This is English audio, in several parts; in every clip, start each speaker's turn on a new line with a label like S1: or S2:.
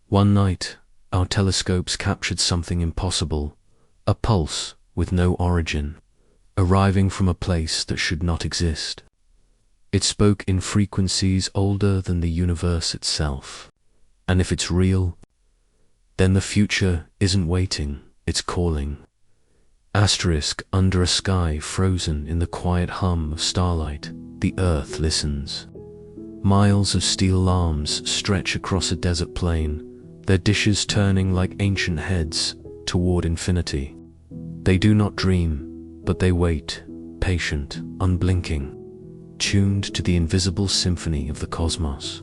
S1: One night, our telescopes captured something impossible, a pulse with no origin, arriving from a place that should not exist. It spoke in frequencies older than the universe itself. And if it's real, then the future isn't waiting, it's calling. Asterisk under a sky frozen in the quiet hum of starlight, the earth listens. Miles of steel arms stretch across a desert plain, their dishes turning like ancient heads toward infinity. They do not dream, but they wait, patient, unblinking, tuned to the invisible symphony of the cosmos.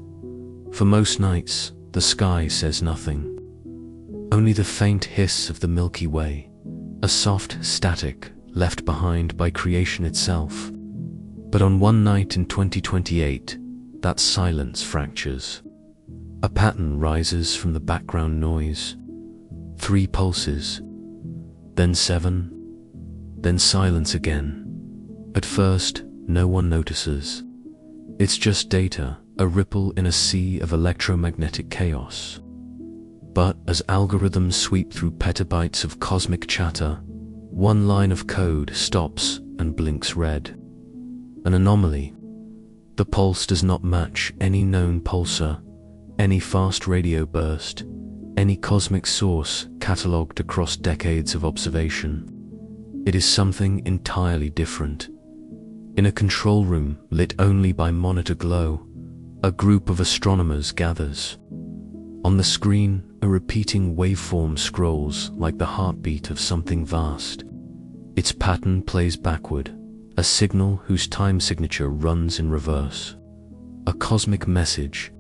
S1: For most nights, the sky says nothing. Only the faint hiss of the Milky Way, a soft static left behind by creation itself. But on one night in 2028, that silence fractures. A pattern rises from the background noise. 3 pulses, then 7, then silence again. At first, no one notices. It's just data, a ripple in a sea of electromagnetic chaos. But as algorithms sweep through petabytes of cosmic chatter, one line of code stops and blinks red. An anomaly. The pulse does not match any known pulsar, any fast radio burst, any cosmic source catalogued across decades of observation. It is something entirely different. In a control room lit only by monitor glow, a group of astronomers gathers. On the screen, a repeating waveform scrolls like the heartbeat of something vast. Its pattern plays backward, a signal whose time signature runs in reverse. A cosmic message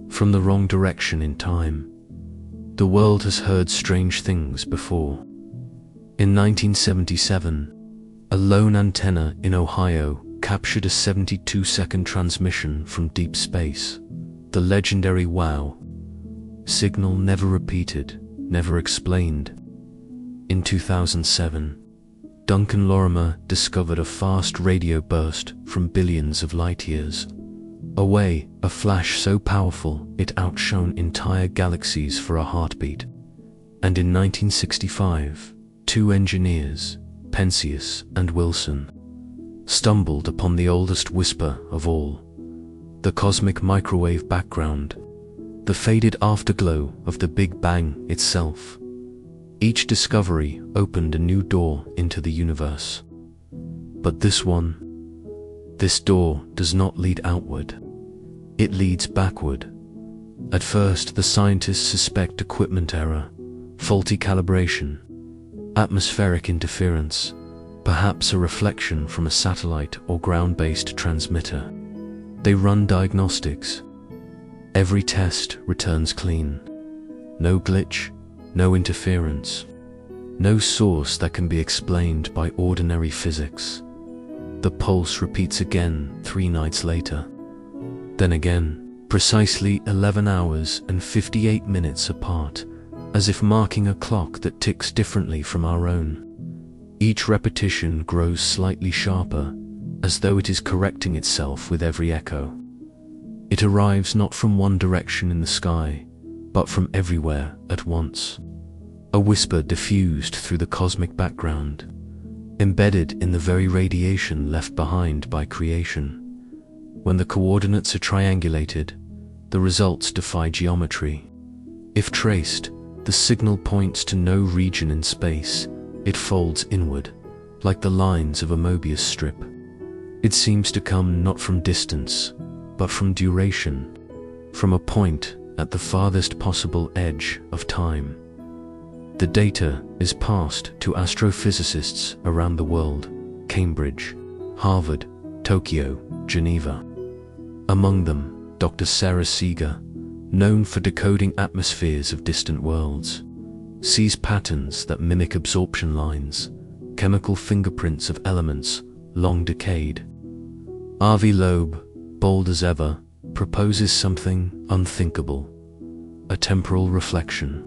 S1: from the wrong direction in time. The world has heard strange things before. In 1977, a lone antenna in Ohio captured a 72-second transmission from deep space, the legendary WOW. Signal never repeated, never explained. In 2007, Duncan Lorimer discovered a fast radio burst from billions of light years away, a flash so powerful it outshone entire galaxies for a heartbeat. And in 1965, 2 engineers, Penzias and Wilson, stumbled upon the oldest whisper of all, the cosmic microwave background, the faded afterglow of the Big Bang itself. Each discovery opened a new door into the universe. But this door does not lead outward. It leads backward. At first, the scientists suspect equipment error, faulty calibration, atmospheric interference, perhaps a reflection from a satellite or ground-based transmitter. They run diagnostics. Every test returns clean. No glitch, no interference, no source that can be explained by ordinary physics. The pulse repeats again 3 nights later. Then again, precisely 11 hours and 58 minutes apart, as if marking a clock that ticks differently from our own. Each repetition grows slightly sharper, as though it is correcting itself with every echo. It arrives not from one direction in the sky, but from everywhere at once. A whisper diffused through the cosmic background, embedded in the very radiation left behind by creation. When the coordinates are triangulated, the results defy geometry. If traced, the signal points to no region in space. It folds inward, like the lines of a Mobius strip. It seems to come not from distance, but from duration, from a point at the farthest possible edge of time. The data is passed to astrophysicists around the world: Cambridge, Harvard, Tokyo, Geneva. Among them, Dr. Sarah Seeger, known for decoding atmospheres of distant worlds, sees patterns that mimic absorption lines, chemical fingerprints of elements long decayed. Avi Loeb, bold as ever, proposes something unthinkable: a temporal reflection.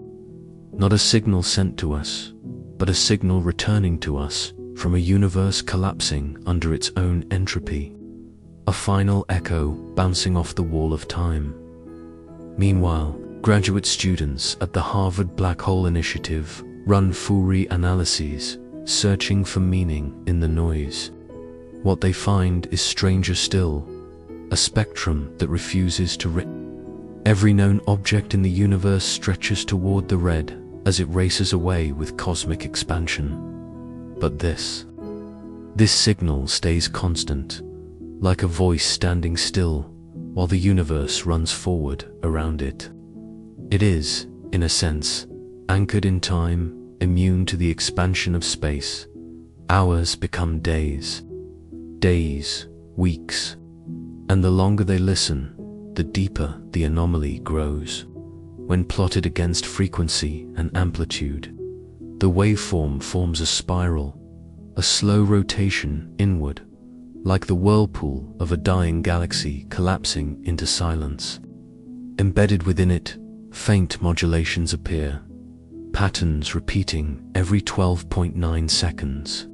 S1: Not a signal sent to us, but a signal returning to us from a universe collapsing under its own entropy. A final echo bouncing off the wall of time. Meanwhile, Graduate students at the Harvard Black Hole Initiative run Fourier analyses, searching for meaning in the noise. What they find is stranger still, a spectrum that refuses to Every known object in the universe stretches toward the red as it races away with cosmic expansion. But this signal stays constant, like a voice standing still while the universe runs forward around it. It is, in a sense, anchored in time, immune to the expansion of space. Hours become days, weeks, and the longer they listen, the deeper the anomaly grows. When plotted against frequency and amplitude, the waveform forms a spiral, a slow rotation inward, like the whirlpool of a dying galaxy collapsing into silence. Embedded within it, faint modulations appear, patterns repeating every 12.9 seconds.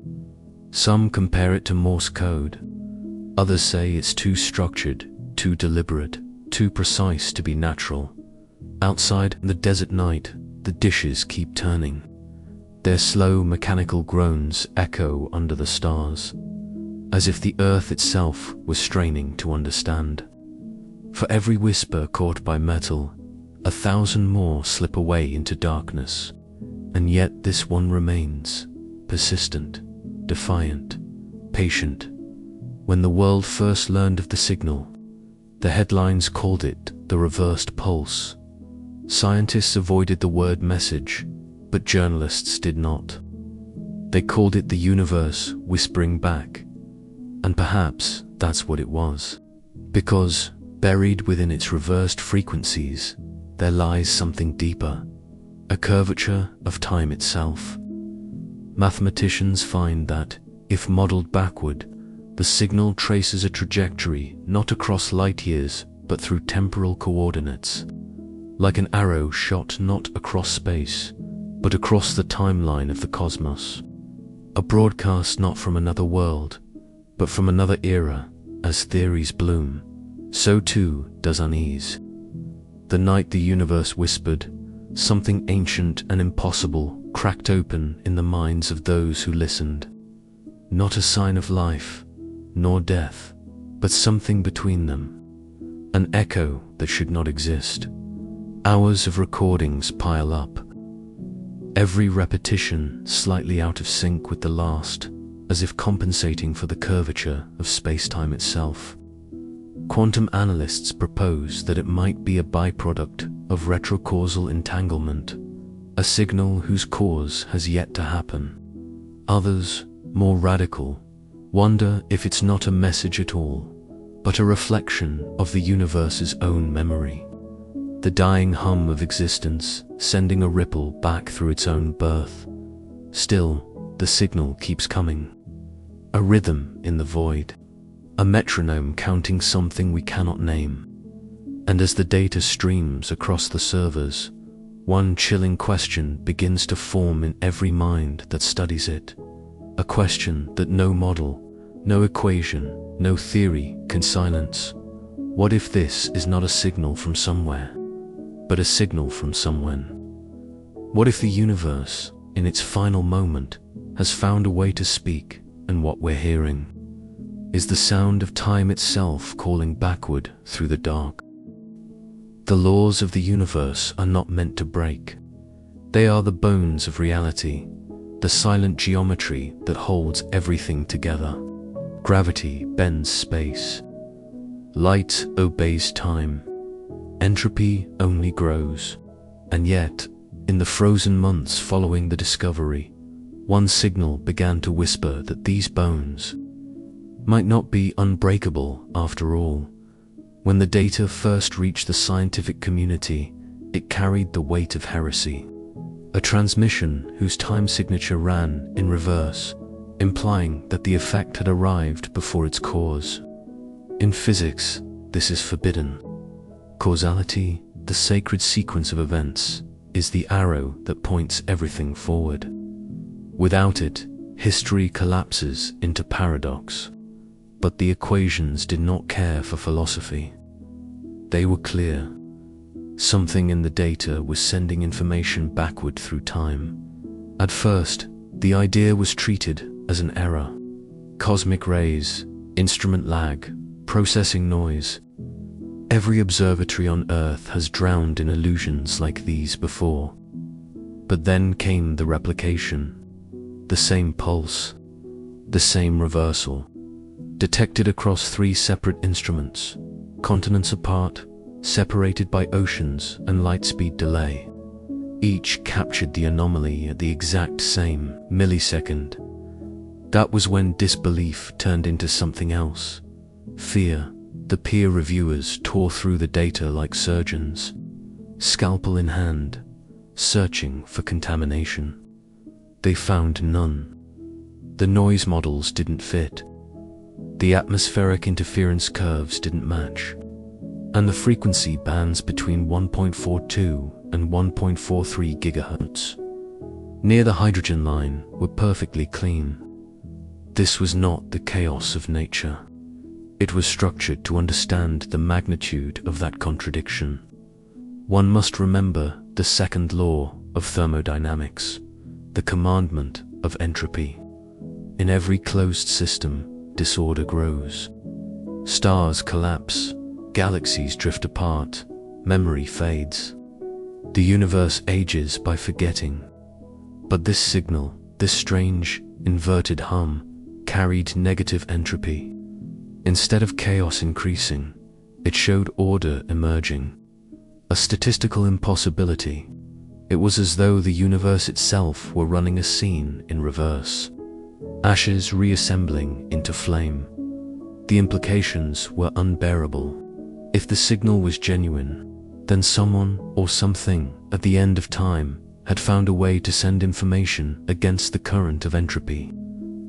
S1: Some compare it to Morse code. Others say it's too structured, too deliberate, too precise to be natural. Outside the desert night, the dishes keep turning. Their slow mechanical groans echo under the stars, as if the earth itself was straining to understand. For every whisper caught by metal, 1,000 more slip away into darkness, and yet this one remains, persistent, defiant, patient. When the world first learned of the signal, the headlines called it the reversed pulse. Scientists avoided the word message, but journalists did not. They called it the universe whispering back, and perhaps that's what it was. Because, buried within its reversed frequencies, there lies something deeper, a curvature of time itself. Mathematicians find that, if modeled backward, the signal traces a trajectory not across light years but through temporal coordinates, like an arrow shot not across space, but across the timeline of the cosmos. A broadcast not from another world, but from another era. As theories bloom, so too does unease. The night the universe whispered, something ancient and impossible cracked open in the minds of those who listened. Not a sign of life, nor death, but something between them. An echo that should not exist. Hours of recordings pile up, every repetition slightly out of sync with the last, as if compensating for the curvature of space-time itself. Quantum analysts propose that it might be a byproduct of retrocausal entanglement, a signal whose cause has yet to happen. Others, more radical, wonder if it's not a message at all, but a reflection of the universe's own memory. The dying hum of existence sending a ripple back through its own birth. Still, the signal keeps coming. A rhythm in the void. A metronome counting something we cannot name. And as the data streams across the servers, one chilling question begins to form in every mind that studies it. A question that no model, no equation, no theory can silence. What if this is not a signal from somewhere, but a signal from someone? What if the universe, in its final moment, has found a way to speak, and what we're hearing is the sound of time itself calling backward through the dark? The laws of the universe are not meant to break. They are the bones of reality, the silent geometry that holds everything together. Gravity bends space. Light obeys time. Entropy only grows. And yet, in the frozen months following the discovery, one signal began to whisper that these bones might not be unbreakable after all. When the data first reached the scientific community, it carried the weight of heresy. A transmission whose time signature ran in reverse, implying that the effect had arrived before its cause. In physics, this is forbidden. Causality, the sacred sequence of events, is the arrow that points everything forward. Without it, history collapses into paradox. But the equations did not care for philosophy. They were clear. Something in the data was sending information backward through time. At first, the idea was treated as an error. Cosmic rays, instrument lag, processing noise. Every observatory on Earth has drowned in illusions like these before. But then came the replication. The same pulse, the same reversal, detected across 3 separate instruments, continents apart, separated by oceans and light-speed delay. Each captured the anomaly at the exact same millisecond. That was when disbelief turned into something else. Fear. The peer reviewers tore through the data like surgeons, scalpel in hand, searching for contamination. They found none. The noise models didn't fit. The atmospheric interference curves didn't match. And the frequency bands between 1.42 and 1.43 gigahertz, near the hydrogen line, were perfectly clean. This was not the chaos of nature. It was structured to understand the magnitude of that contradiction. One must remember the second law of thermodynamics, the commandment of entropy. In every closed system, disorder grows. Stars collapse, galaxies drift apart, memory fades. The universe ages by forgetting. But this signal, this strange, inverted hum, carried negative entropy. Instead of chaos increasing, it showed order emerging. A statistical impossibility. It was as though the universe itself were running a scene in reverse. Ashes reassembling into flame. The implications were unbearable. If the signal was genuine, then someone or something at the end of time had found a way to send information against the current of entropy,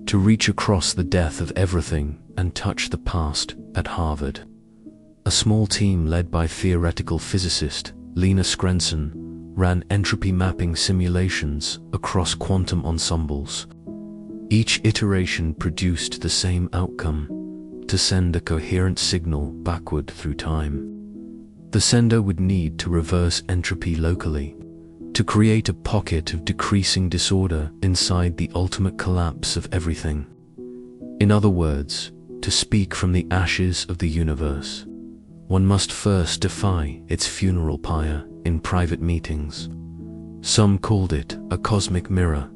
S1: to reach across the death of everything and touch the past at Harvard. A small team led by theoretical physicist Lena Skrenson ran entropy mapping simulations across quantum ensembles. Each iteration produced the same outcome: to send a coherent signal backward through time. The sender would need to reverse entropy locally, to create a pocket of decreasing disorder inside the ultimate collapse of everything. In other words, to speak from the ashes of the universe, one must first defy its funeral pyre in private meetings. Some called it a cosmic mirror,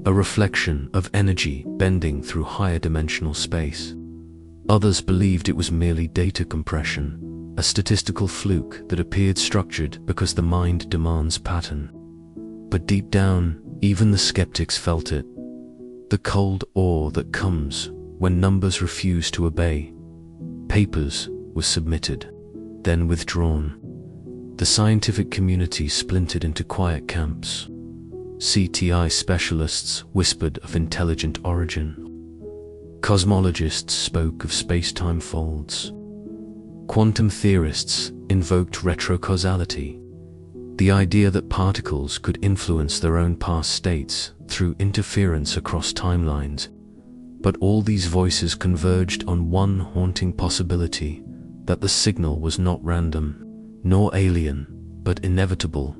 S1: a reflection of energy bending through higher dimensional space. Others believed it was merely data compression, a statistical fluke that appeared structured because the mind demands pattern. But deep down, even the skeptics felt it. The cold awe that comes when numbers refuse to obey. Papers were submitted, then withdrawn. The scientific community splintered into quiet camps. CTI specialists whispered of intelligent origin. Cosmologists spoke of space-time folds. Quantum theorists invoked retrocausality, the idea that particles could influence their own past states through interference across timelines. But all these voices converged on one haunting possibility: that the signal was not random, nor alien, but inevitable,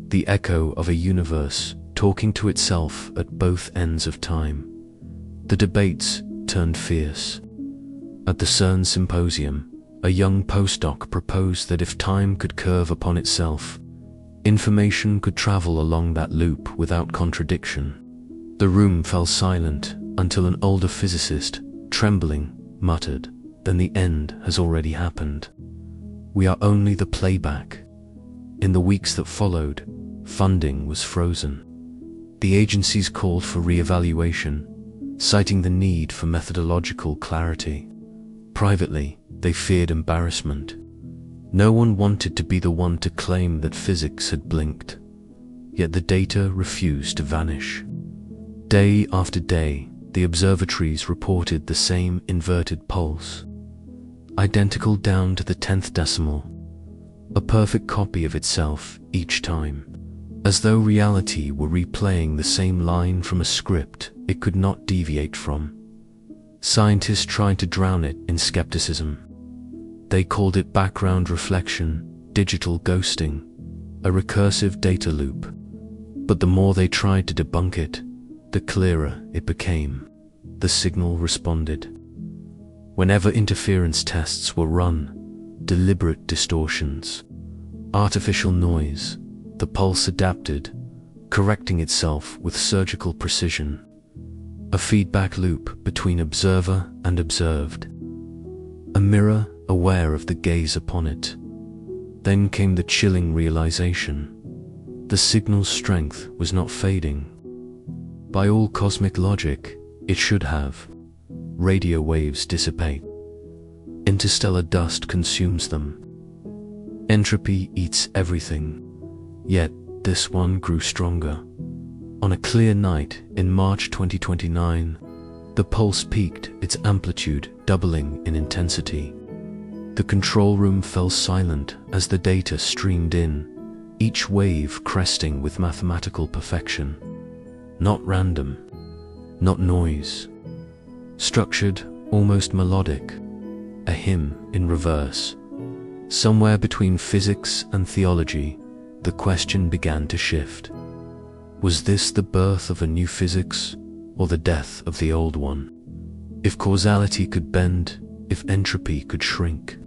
S1: the echo of a universe talking to itself at both ends of time. The debates turned fierce. At the CERN symposium, a young postdoc proposed that if time could curve upon itself, information could travel along that loop without contradiction. The room fell silent until an older physicist, trembling, muttered, "Then the end has already happened. We are only the playback." In the weeks that followed, funding was frozen. The agencies called for re-evaluation, citing the need for methodological clarity. Privately, they feared embarrassment. No one wanted to be the one to claim that physics had blinked. Yet the data refused to vanish. Day after day, the observatories reported the same inverted pulse, identical down to the 10th decimal, a perfect copy of itself each time, as though reality were replaying the same line from a script it could not deviate from. Scientists tried to drown it in skepticism. They called it background reflection, digital ghosting, a recursive data loop. But the more they tried to debunk it, the clearer it became. The signal responded. Whenever interference tests were run, deliberate distortions, artificial noise, the pulse adapted, correcting itself with surgical precision. A feedback loop between observer and observed. A mirror aware of the gaze upon it. Then came the chilling realization. The signal's strength was not fading. By all cosmic logic, it should have. Radio waves dissipate. Interstellar dust consumes them. Entropy eats everything. Yet this one grew stronger. On a clear night in March 2029, the pulse peaked, its amplitude doubling in intensity. The control room fell silent as the data streamed in, each wave cresting with mathematical perfection. Not random, not noise. Structured, almost melodic, a hymn in reverse. Somewhere between physics and theology, the question began to shift. Was this the birth of a new physics, or the death of the old one? If causality could bend, if entropy could shrink,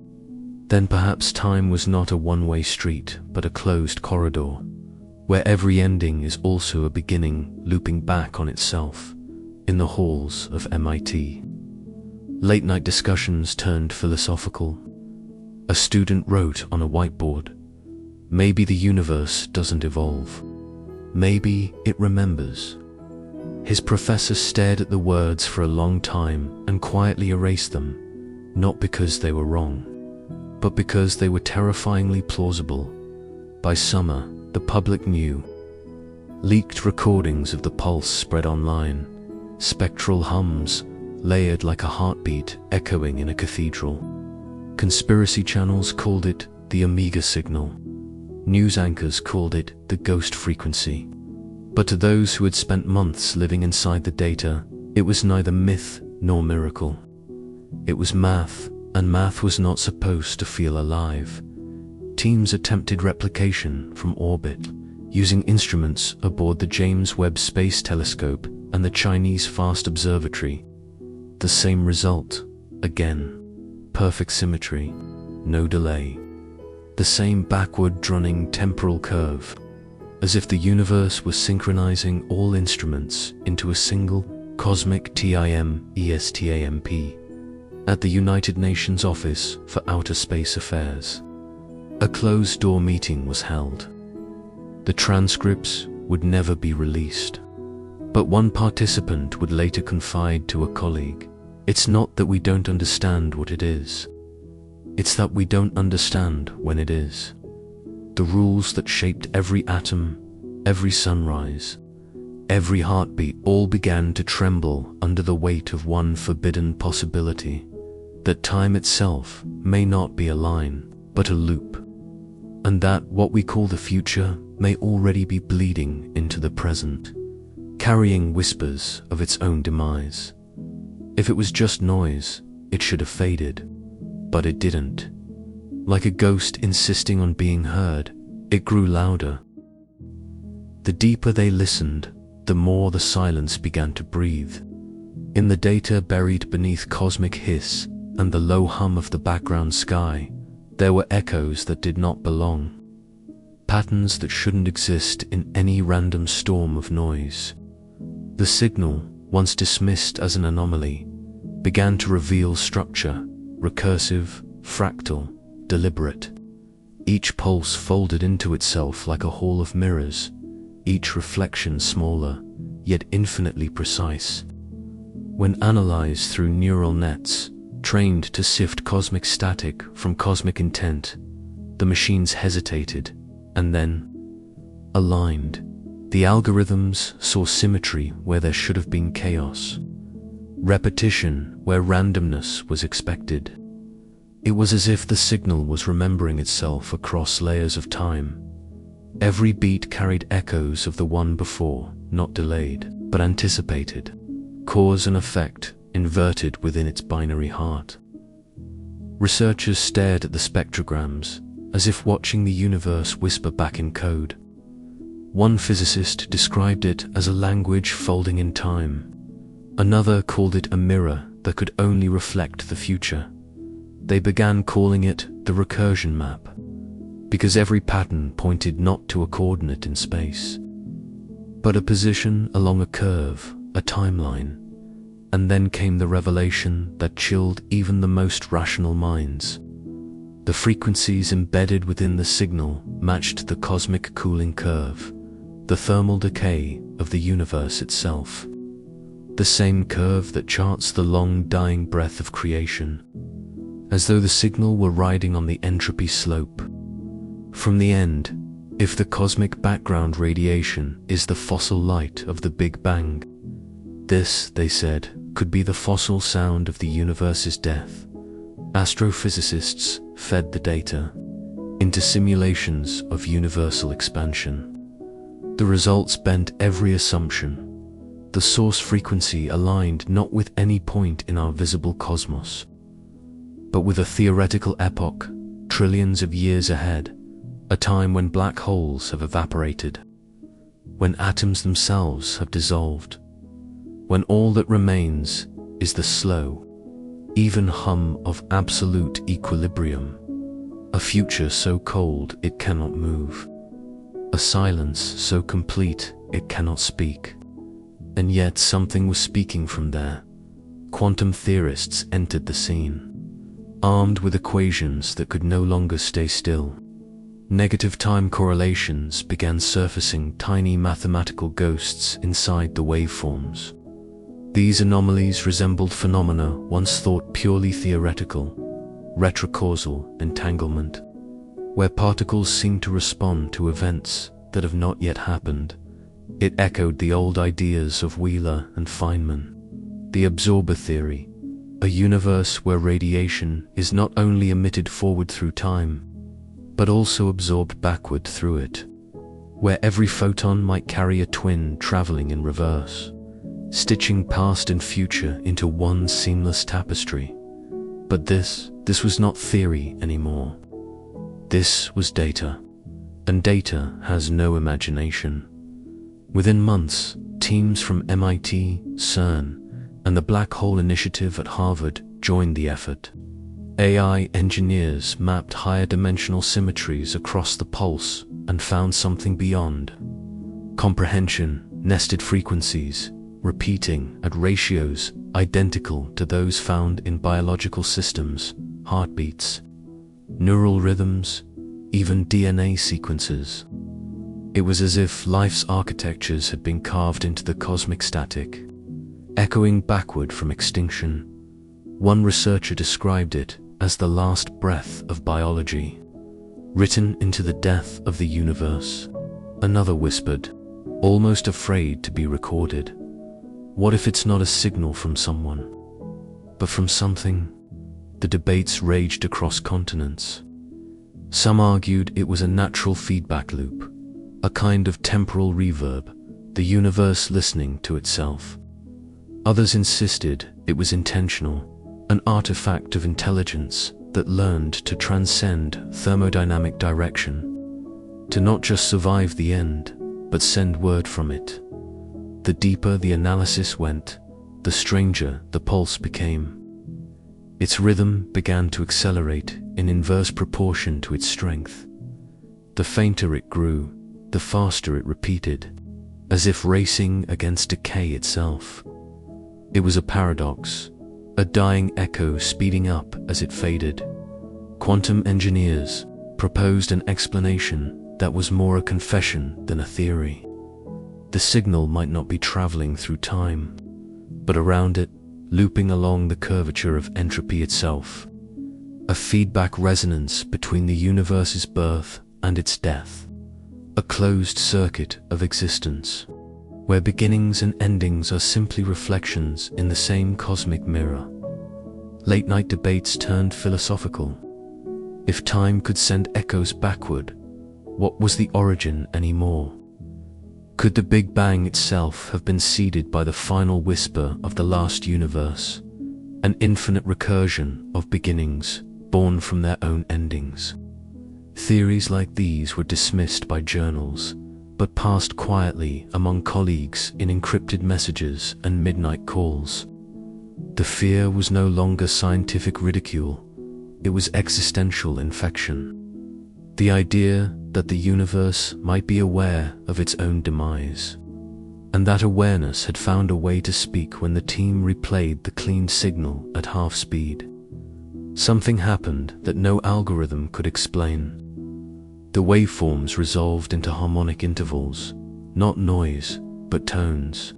S1: then perhaps time was not a one-way street, but a closed corridor, where every ending is also a beginning looping back on itself. In the halls of MIT, late-night discussions turned philosophical. A student wrote on a whiteboard, "Maybe the universe doesn't evolve. Maybe it remembers." His professor stared at the words for a long time and quietly erased them, not because they were wrong, but because they were terrifyingly plausible. By summer, the public knew. Leaked recordings of the pulse spread online, spectral hums layered like a heartbeat echoing in a cathedral. Conspiracy channels called it the Omega signal. News anchors called it the ghost frequency. But to those who had spent months living inside the data, it was neither myth nor miracle. It was math, and math was not supposed to feel alive. Teams attempted replication from orbit, using instruments aboard the James Webb Space Telescope and the Chinese Fast Observatory. The same result, again. Perfect symmetry, no delay. The same backward-running temporal curve, as if the universe was synchronizing all instruments into a single cosmic TIM-ESTAMP at the United Nations Office for Outer Space Affairs. A closed-door meeting was held. The transcripts would never be released. But one participant would later confide to a colleague, "It's not that we don't understand what it is. It's that we don't understand when it is." The rules that shaped every atom, every sunrise, every heartbeat all began to tremble under the weight of one forbidden possibility, that time itself may not be a line, but a loop, and that what we call the future may already be bleeding into the present, carrying whispers of its own demise. If it was just noise, it should have faded, but it didn't. Like a ghost insisting on being heard, it grew louder. The deeper they listened, the more the silence began to breathe. In the data buried beneath cosmic hiss and the low hum of the background sky, there were echoes that did not belong. Patterns that shouldn't exist in any random storm of noise. The signal, once dismissed as an anomaly, began to reveal structure, recursive, fractal, deliberate. Each pulse folded into itself like a hall of mirrors, each reflection smaller, yet infinitely precise. When analyzed through neural nets, trained to sift cosmic static from cosmic intent, the machines hesitated, and then aligned. The algorithms saw symmetry where there should have been chaos, repetition where randomness was expected. It was as if the signal was remembering itself across layers of time. Every beat carried echoes of the one before, not delayed, but anticipated. Cause and effect inverted within its binary heart. Researchers stared at the spectrograms, as if watching the universe whisper back in code. One physicist described it as a language folding in time. Another called it a mirror that could only reflect the future. They began calling it the recursion map, because every pattern pointed not to a coordinate in space, but a position along a curve, a timeline. And then came the revelation that chilled even the most rational minds. The frequencies embedded within the signal matched the cosmic cooling curve, the thermal decay of the universe itself. The same curve that charts the long dying breath of creation, as though the signal were riding on the entropy slope. From the end, if the cosmic background radiation is the fossil light of the Big Bang, this, they said, could be the fossil sound of the universe's death. Astrophysicists fed the data into simulations of universal expansion. The results bent every assumption. The source frequency aligned not with any point in our visible cosmos, but with a theoretical epoch, trillions of years ahead, a time when black holes have evaporated, when atoms themselves have dissolved, when all that remains is the slow, even hum of absolute equilibrium, a future so cold it cannot move, a silence so complete it cannot speak. And yet something was speaking from there. Quantum theorists entered the scene, armed with equations that could no longer stay still. Negative time correlations began surfacing, tiny mathematical ghosts inside the waveforms. These anomalies resembled phenomena once thought purely theoretical, retrocausal entanglement, where particles seem to respond to events that have not yet happened. It echoed the old ideas of Wheeler and Feynman, the absorber theory, a universe where radiation is not only emitted forward through time, but also absorbed backward through it, where every photon might carry a twin traveling in reverse, stitching past and future into one seamless tapestry. But this was not theory anymore. This was data, and data has no imagination. Within months, teams from MIT, CERN, and the Black Hole Initiative at Harvard joined the effort. AI engineers mapped higher dimensional symmetries across the pulse and found something beyond comprehension, nested frequencies, repeating at ratios identical to those found in biological systems, heartbeats, neural rhythms, even DNA sequences. It was as if life's architectures had been carved into the cosmic static, echoing backward from extinction. One researcher described it as the last breath of biology, written into the death of the universe. Another whispered, almost afraid to be recorded, what if it's not a signal from someone, but from something? The debates raged across continents. Some argued it was a natural feedback loop, a kind of temporal reverb, the universe listening to itself. Others insisted it was intentional, an artifact of intelligence that learned to transcend thermodynamic direction, to not just survive the end, but send word from it. The deeper the analysis went, the stranger the pulse became. Its rhythm began to accelerate in inverse proportion to its strength. The fainter it grew, the faster it repeated, as if racing against decay itself. It was a paradox, a dying echo speeding up as it faded. Quantum engineers proposed an explanation that was more a confession than a theory. The signal might not be traveling through time, but around it, looping along the curvature of entropy itself, a feedback resonance between the universe's birth and its death, a closed circuit of existence, where beginnings and endings are simply reflections in the same cosmic mirror. Late-night debates turned philosophical. If time could send echoes backward, what was the origin anymore? Could the Big Bang itself have been seeded by the final whisper of the last universe, an infinite recursion of beginnings born from their own endings? Theories like these were dismissed by journals, but passed quietly among colleagues in encrypted messages and midnight calls. The fear was no longer scientific ridicule, it was existential infection. The idea that the universe might be aware of its own demise. And that awareness had found a way to speak when the team replayed the clean signal at half speed. Something happened that no algorithm could explain. The waveforms resolved into harmonic intervals, not noise, but tones.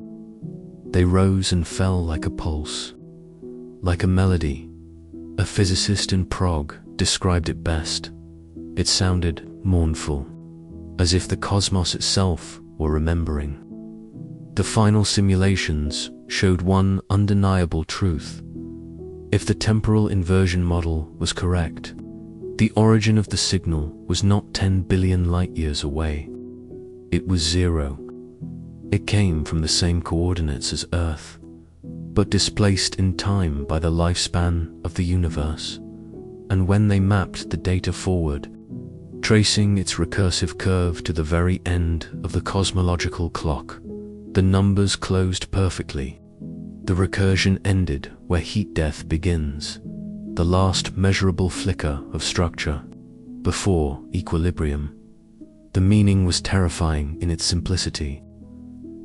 S1: They rose and fell like a pulse, like a melody. A physicist in Prague described it best. It sounded mournful, as if the cosmos itself were remembering. The final simulations showed one undeniable truth. If the temporal inversion model was correct, the origin of the signal was not 10 billion light-years away. It was 0. It came from the same coordinates as Earth, but displaced in time by the lifespan of the universe. And when they mapped the data forward, tracing its recursive curve to the very end of the cosmological clock, the numbers closed perfectly. The recursion ended where heat death begins, the last measurable flicker of structure, before equilibrium. The meaning was terrifying in its simplicity.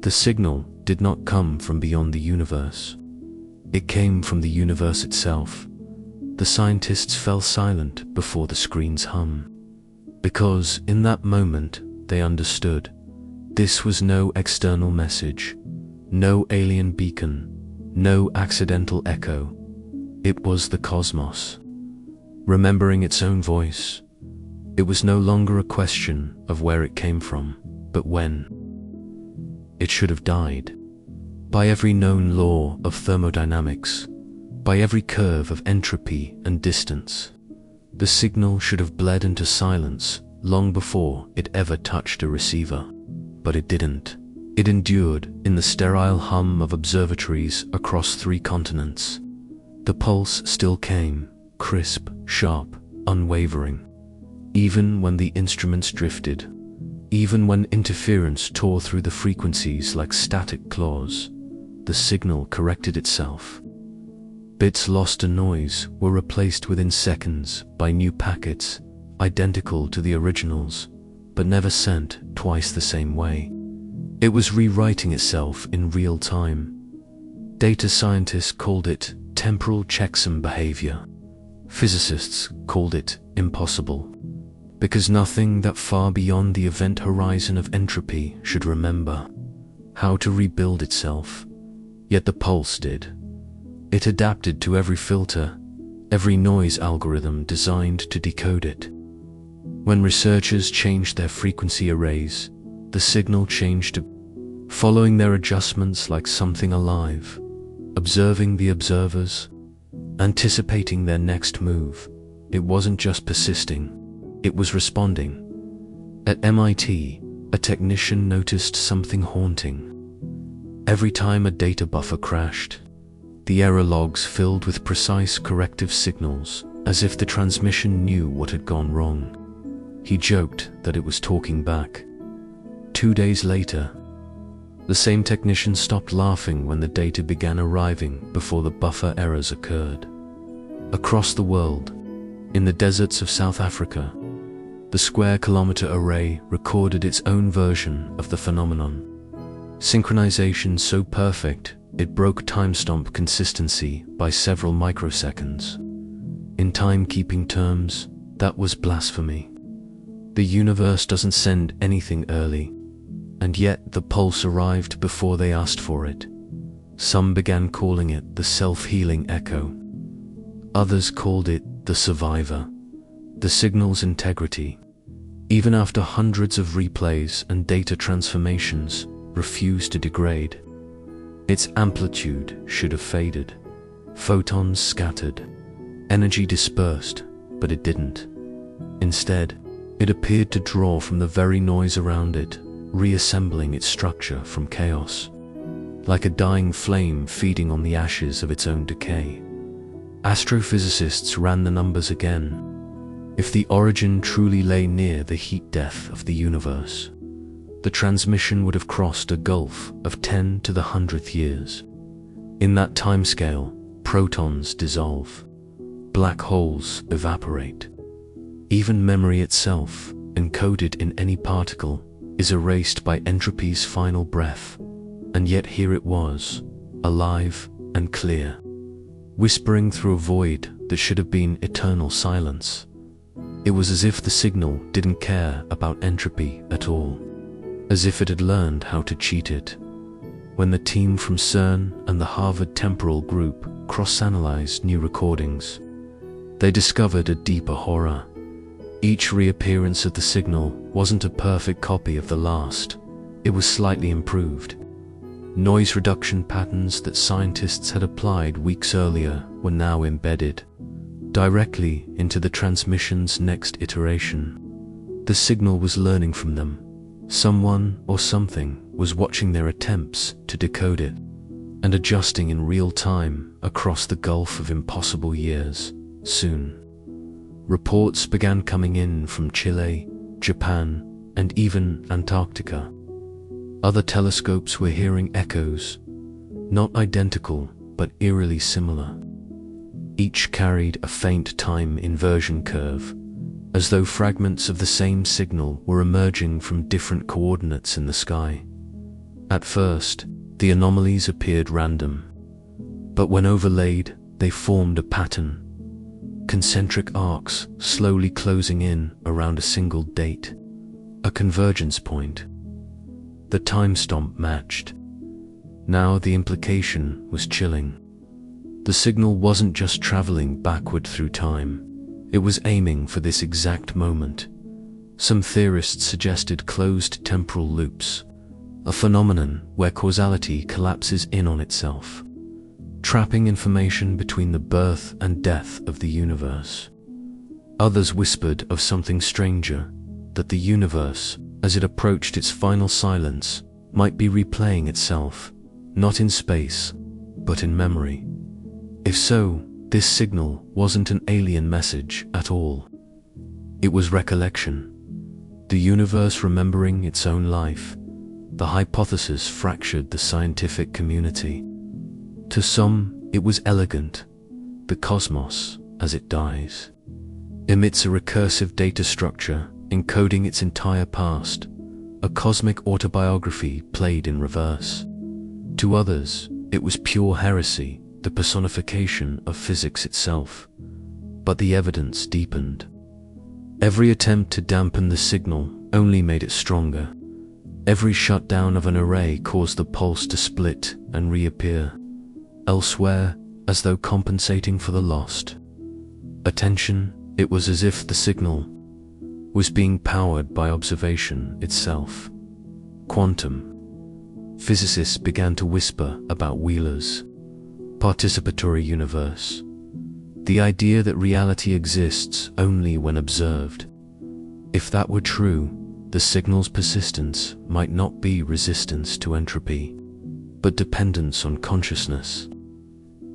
S1: The signal did not come from beyond the universe. It came from the universe itself. The scientists fell silent before the screen's hum, because in that moment they understood. This was no external message, no alien beacon, no accidental echo. It was the cosmos, remembering its own voice. It was no longer a question of where it came from, but when. It should have died. By every known law of thermodynamics, by every curve of entropy and distance, the signal should have bled into silence long before it ever touched a receiver. But it didn't. It endured in the sterile hum of observatories across 3 continents. The pulse still came, crisp, sharp, unwavering. Even when the instruments drifted, even when interference tore through the frequencies like static claws, the signal corrected itself. Bits lost to noise were replaced within seconds by new packets, identical to the originals, but never sent twice the same way. It was rewriting itself in real time. Data scientists called it temporal checksum behavior. Physicists called it impossible, because nothing that far beyond the event horizon of entropy should remember how to rebuild itself. Yet the pulse did. It adapted to every filter, every noise algorithm designed to decode it. When researchers changed their frequency arrays, the signal changed, following their adjustments like something alive, observing the observers, anticipating their next move. It wasn't just persisting, it was responding. At MIT, a technician noticed something haunting. Every time a data buffer crashed, the error logs filled with precise corrective signals, as if the transmission knew what had gone wrong. He joked that it was talking back. 2 days later, the same technician stopped laughing when the data began arriving before the buffer errors occurred. Across the world, in the deserts of South Africa, the square-kilometer array recorded its own version of the phenomenon. Synchronization so perfect, it broke timestamp consistency by several microseconds. In timekeeping terms, that was blasphemy. The universe doesn't send anything early, and yet the pulse arrived before they asked for it. Some began calling it the self-healing echo. Others called it the survivor, the signal's integrity. Even after hundreds of replays and data transformations, refused to degrade. Its amplitude should have faded. Photons scattered. Energy dispersed, but it didn't. Instead, it appeared to draw from the very noise around it, reassembling its structure from chaos. Like a dying flame feeding on the ashes of its own decay. Astrophysicists ran the numbers again. If the origin truly lay near the heat death of the universe, the transmission would have crossed a gulf of 10 to the 100th years. In that timescale, protons dissolve, black holes evaporate. Even memory itself, encoded in any particle, is erased by entropy's final breath. And yet here it was, alive and clear, whispering through a void that should have been eternal silence. It was as if the signal didn't care about entropy at all, as if it had learned how to cheat it. When the team from CERN and the Harvard Temporal Group cross-analyzed new recordings, they discovered a deeper horror. Each reappearance of the signal wasn't a perfect copy of the last, it was slightly improved. Noise reduction patterns that scientists had applied weeks earlier were now embedded directly into the transmission's next iteration. The signal was learning from them. Someone or something was watching their attempts to decode it and adjusting in real time across the gulf of impossible years. Soon, reports began coming in from Chile, Japan, and even Antarctica. Other telescopes were hearing echoes, not identical but eerily similar. Each carried a faint time inversion curve, as though fragments of the same signal were emerging from different coordinates in the sky. At first, the anomalies appeared random, but when overlaid, they formed a pattern. Concentric arcs slowly closing in around a single date, a convergence point. The time stamp matched. Now the implication was chilling. The signal wasn't just traveling backward through time, it was aiming for this exact moment. Some theorists suggested closed temporal loops, a phenomenon where causality collapses in on itself, trapping information between the birth and death of the universe. Others whispered of something stranger, that the universe, as it approached its final silence, might be replaying itself, not in space, but in memory. If so, this signal wasn't an alien message at all. It was recollection. The universe remembering its own life. The hypothesis fractured the scientific community. To some, it was elegant. The cosmos, as it dies, emits a recursive data structure encoding its entire past, a cosmic autobiography played in reverse. To others, it was pure heresy, the personification of physics itself. But the evidence deepened. Every attempt to dampen the signal only made it stronger. Every shutdown of an array caused the pulse to split and reappear elsewhere, as though compensating for the lost attention. It was as if the signal was being powered by observation itself. Quantum. Physicists began to whisper about Wheeler's participatory universe, the idea that reality exists only when observed. If that were true, the signal's persistence might not be resistance to entropy, but dependence on consciousness.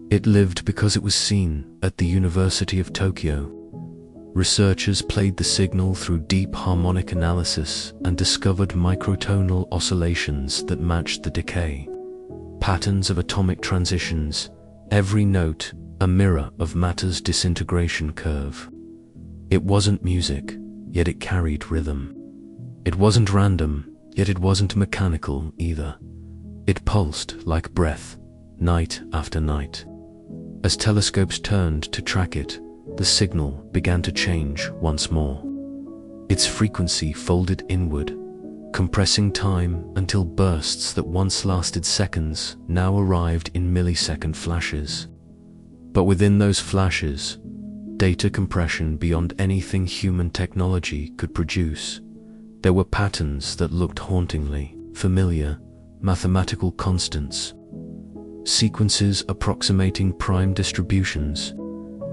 S1: It lived because it was seen. At the University of Tokyo, researchers played the signal through deep harmonic analysis and discovered microtonal oscillations that matched the decay patterns of atomic transitions, every note a mirror of matter's disintegration curve. It wasn't music, yet it carried rhythm. It wasn't random, yet it wasn't mechanical either. It pulsed like breath, night after night. As telescopes turned to track it, the signal began to change once more. Its frequency folded inward, compressing time until bursts that once lasted seconds now arrived in millisecond flashes. But within those flashes, data compression beyond anything human technology could produce. There were patterns that looked hauntingly familiar, mathematical constants, sequences approximating prime distributions,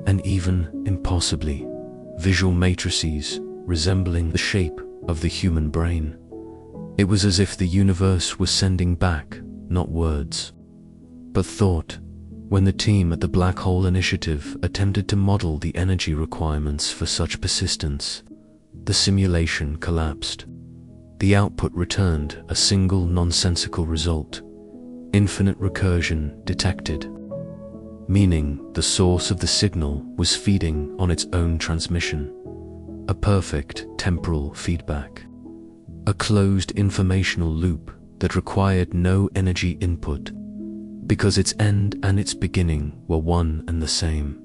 S1: and even, impossibly, visual matrices resembling the shape of the human brain. It was as if the universe was sending back, not words, but thought, When the team at the Black Hole Initiative attempted to model the energy requirements for such persistence, the simulation collapsed. The output returned a single nonsensical result: infinite recursion detected, meaning the source of the signal was feeding on its own transmission, a perfect temporal feedback, a closed informational loop that required no energy input, because its end and its beginning were one and the same.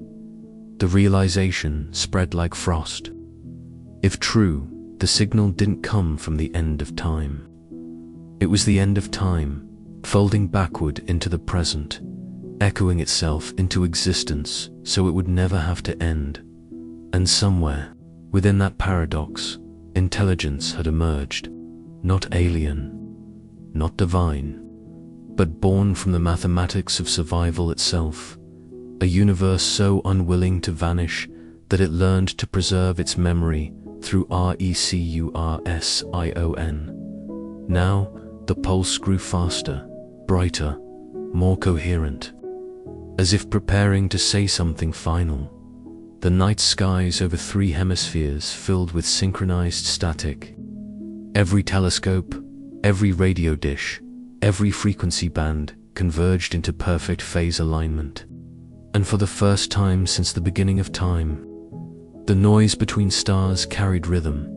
S1: The realization spread like frost. If true, the signal didn't come from the end of time. It was the end of time, folding backward into the present, echoing itself into existence so it would never have to end. And somewhere, within that paradox, intelligence had emerged, not alien, not divine, but born from the mathematics of survival itself, a universe so unwilling to vanish that it learned to preserve its memory through recursion. Now, the pulse grew faster, brighter, more coherent. As if preparing to say something final, the night skies over 3 hemispheres filled with synchronized static. Every telescope, every radio dish, every frequency band converged into perfect phase alignment. And for the first time since the beginning of time, the noise between stars carried rhythm.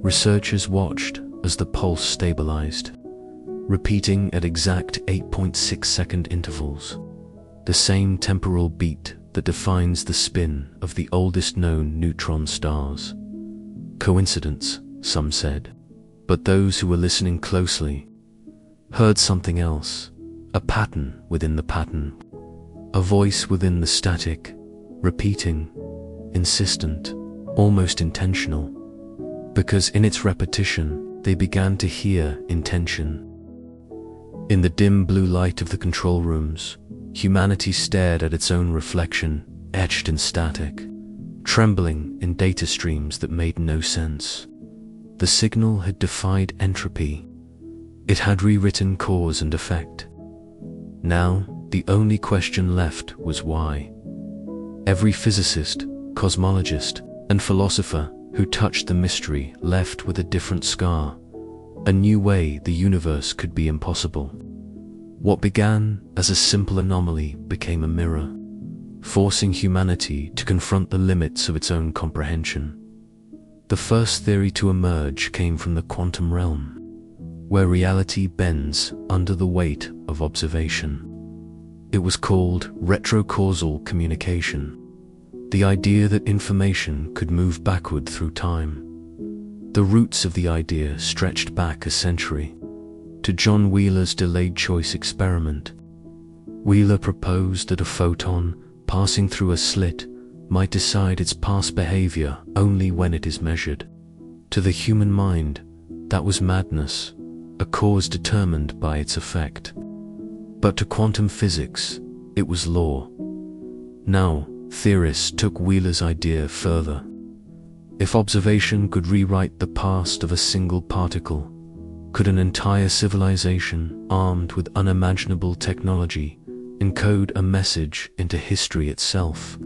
S1: Researchers watched as the pulse stabilized, repeating at exact 8.6-second intervals, the same temporal beat that defines the spin of the oldest known neutron stars. Coincidence, some said, but those who were listening closely heard something else, a pattern within the pattern, a voice within the static, repeating, insistent, almost intentional, because in its repetition they began to hear intention. In the dim blue light of the control rooms, humanity stared at its own reflection, etched in static, trembling in data streams that made no sense. The signal had defied entropy. It had rewritten cause and effect. Now, the only question left was why. Every physicist, cosmologist, and philosopher who touched the mystery left with a different scar, a new way the universe could be impossible. What began as a simple anomaly became a mirror, forcing humanity to confront the limits of its own comprehension. The first theory to emerge came from the quantum realm, where reality bends under the weight of observation. It was called retrocausal communication, the idea that information could move backward through time. The roots of the idea stretched back a century, to John Wheeler's delayed choice experiment. Wheeler proposed that a photon passing through a slit might decide its past behavior only when it is measured. To the human mind, that was madness, a cause determined by its effect. But to quantum physics, it was law. Now, theorists took Wheeler's idea further. If observation could rewrite the past of a single particle, could an entire civilization, armed with unimaginable technology, encode a message into history itself?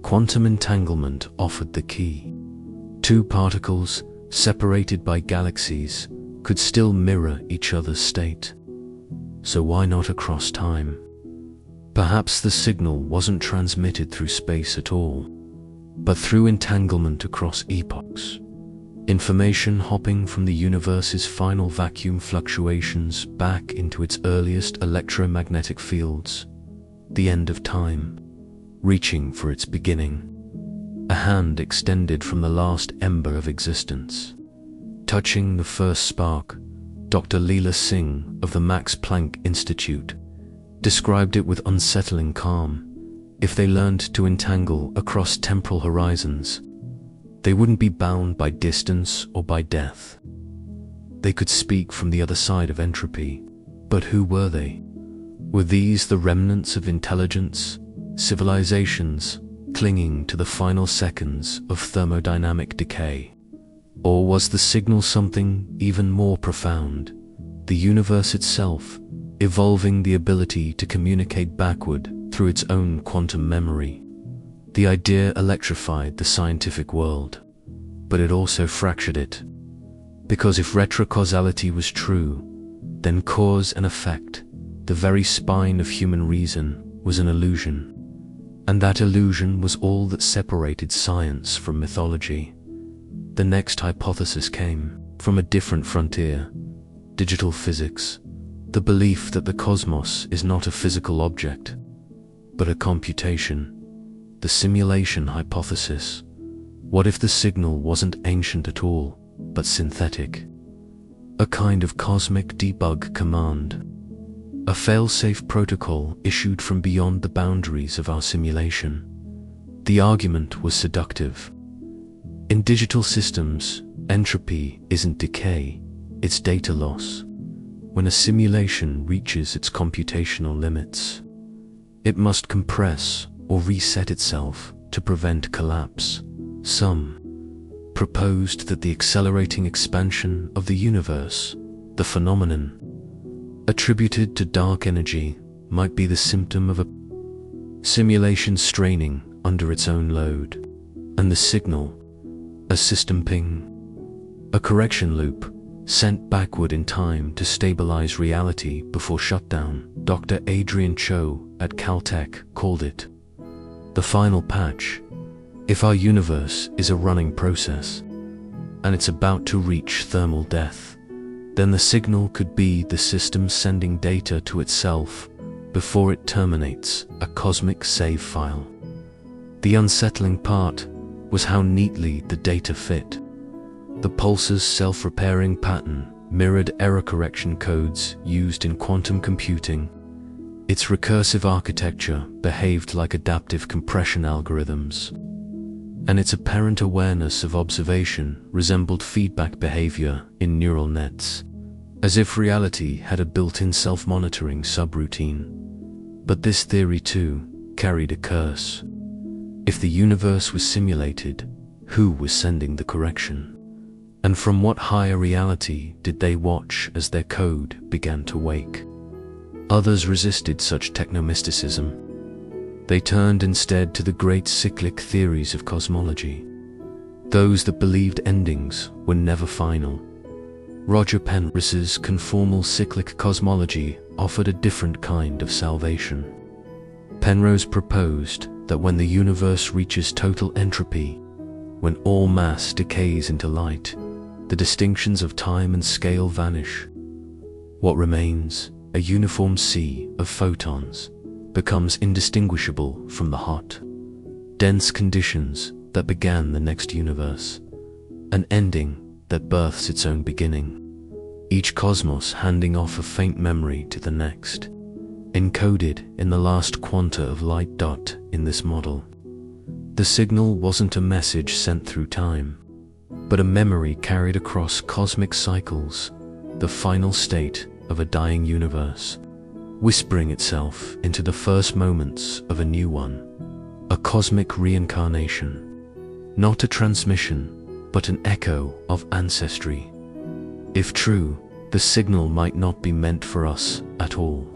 S1: Quantum entanglement offered the key. 2 particles, separated by galaxies, could still mirror each other's state. So why not across time? Perhaps the signal wasn't transmitted through space at all, but through entanglement across epochs. Information hopping from the universe's final vacuum fluctuations back into its earliest electromagnetic fields, the end of time, reaching for its beginning, a hand extended from the last ember of existence. Touching the first spark, Dr. Leela Singh of the Max Planck Institute described it with unsettling calm. If they learned to entangle across temporal horizons, they wouldn't be bound by distance or by death. They could speak from the other side of entropy. But who were they? Were these the remnants of intelligence, civilizations clinging to the final seconds of thermodynamic decay? Or was the signal something even more profound, the universe itself, evolving the ability to communicate backward through its own quantum memory. The idea electrified the scientific world, but it also fractured it. Because if retrocausality was true, then cause and effect, the very spine of human reason, was an illusion. And that illusion was all that separated science from mythology. The next hypothesis came from a different frontier: digital physics, the belief that the cosmos is not a physical object, but a computation. The simulation hypothesis. What if the signal wasn't ancient at all, but synthetic? A kind of cosmic debug command. A fail-safe protocol issued from beyond the boundaries of our simulation. The argument was seductive. In digital systems, entropy isn't decay, it's data loss. When a simulation reaches its computational limits, it must compress or reset itself to prevent collapse. Some proposed that the accelerating expansion of the universe, the phenomenon attributed to dark energy, might be the symptom of a simulation straining under its own load, and the signal, a system ping, a correction loop, sent backward in time to stabilize reality before shutdown. Dr. Adrian Cho at Caltech called it the final patch. If our universe is a running process, and it's about to reach thermal death, then the signal could be the system sending data to itself before it terminates, a cosmic save file. The unsettling part was how neatly the data fit. The pulse's self-repairing pattern mirrored error correction codes used in quantum computing. Its recursive architecture behaved like adaptive compression algorithms, and its apparent awareness of observation resembled feedback behavior in neural nets, as if reality had a built-in self-monitoring subroutine. But this theory too carried a curse. If the universe was simulated, who was sending the correction? And from what higher reality did they watch as their code began to wake? Others resisted such technomysticism. They turned instead to the great cyclic theories of cosmology, those that believed endings were never final. Roger Penrose's conformal cyclic cosmology offered a different kind of salvation. Penrose proposed that when the universe reaches total entropy, when all mass decays into light, the distinctions of time and scale vanish. What remains, a uniform sea of photons, becomes indistinguishable from the hot, dense conditions that began the next universe, an ending that births its own beginning, each cosmos handing off a faint memory to the next, encoded in the last quanta of light. In this model, the signal wasn't a message sent through time, but a memory carried across cosmic cycles, the final state of a dying universe, whispering itself into the first moments of a new one, a cosmic reincarnation, not a transmission, but an echo of ancestry. If true, the signal might not be meant for us at all.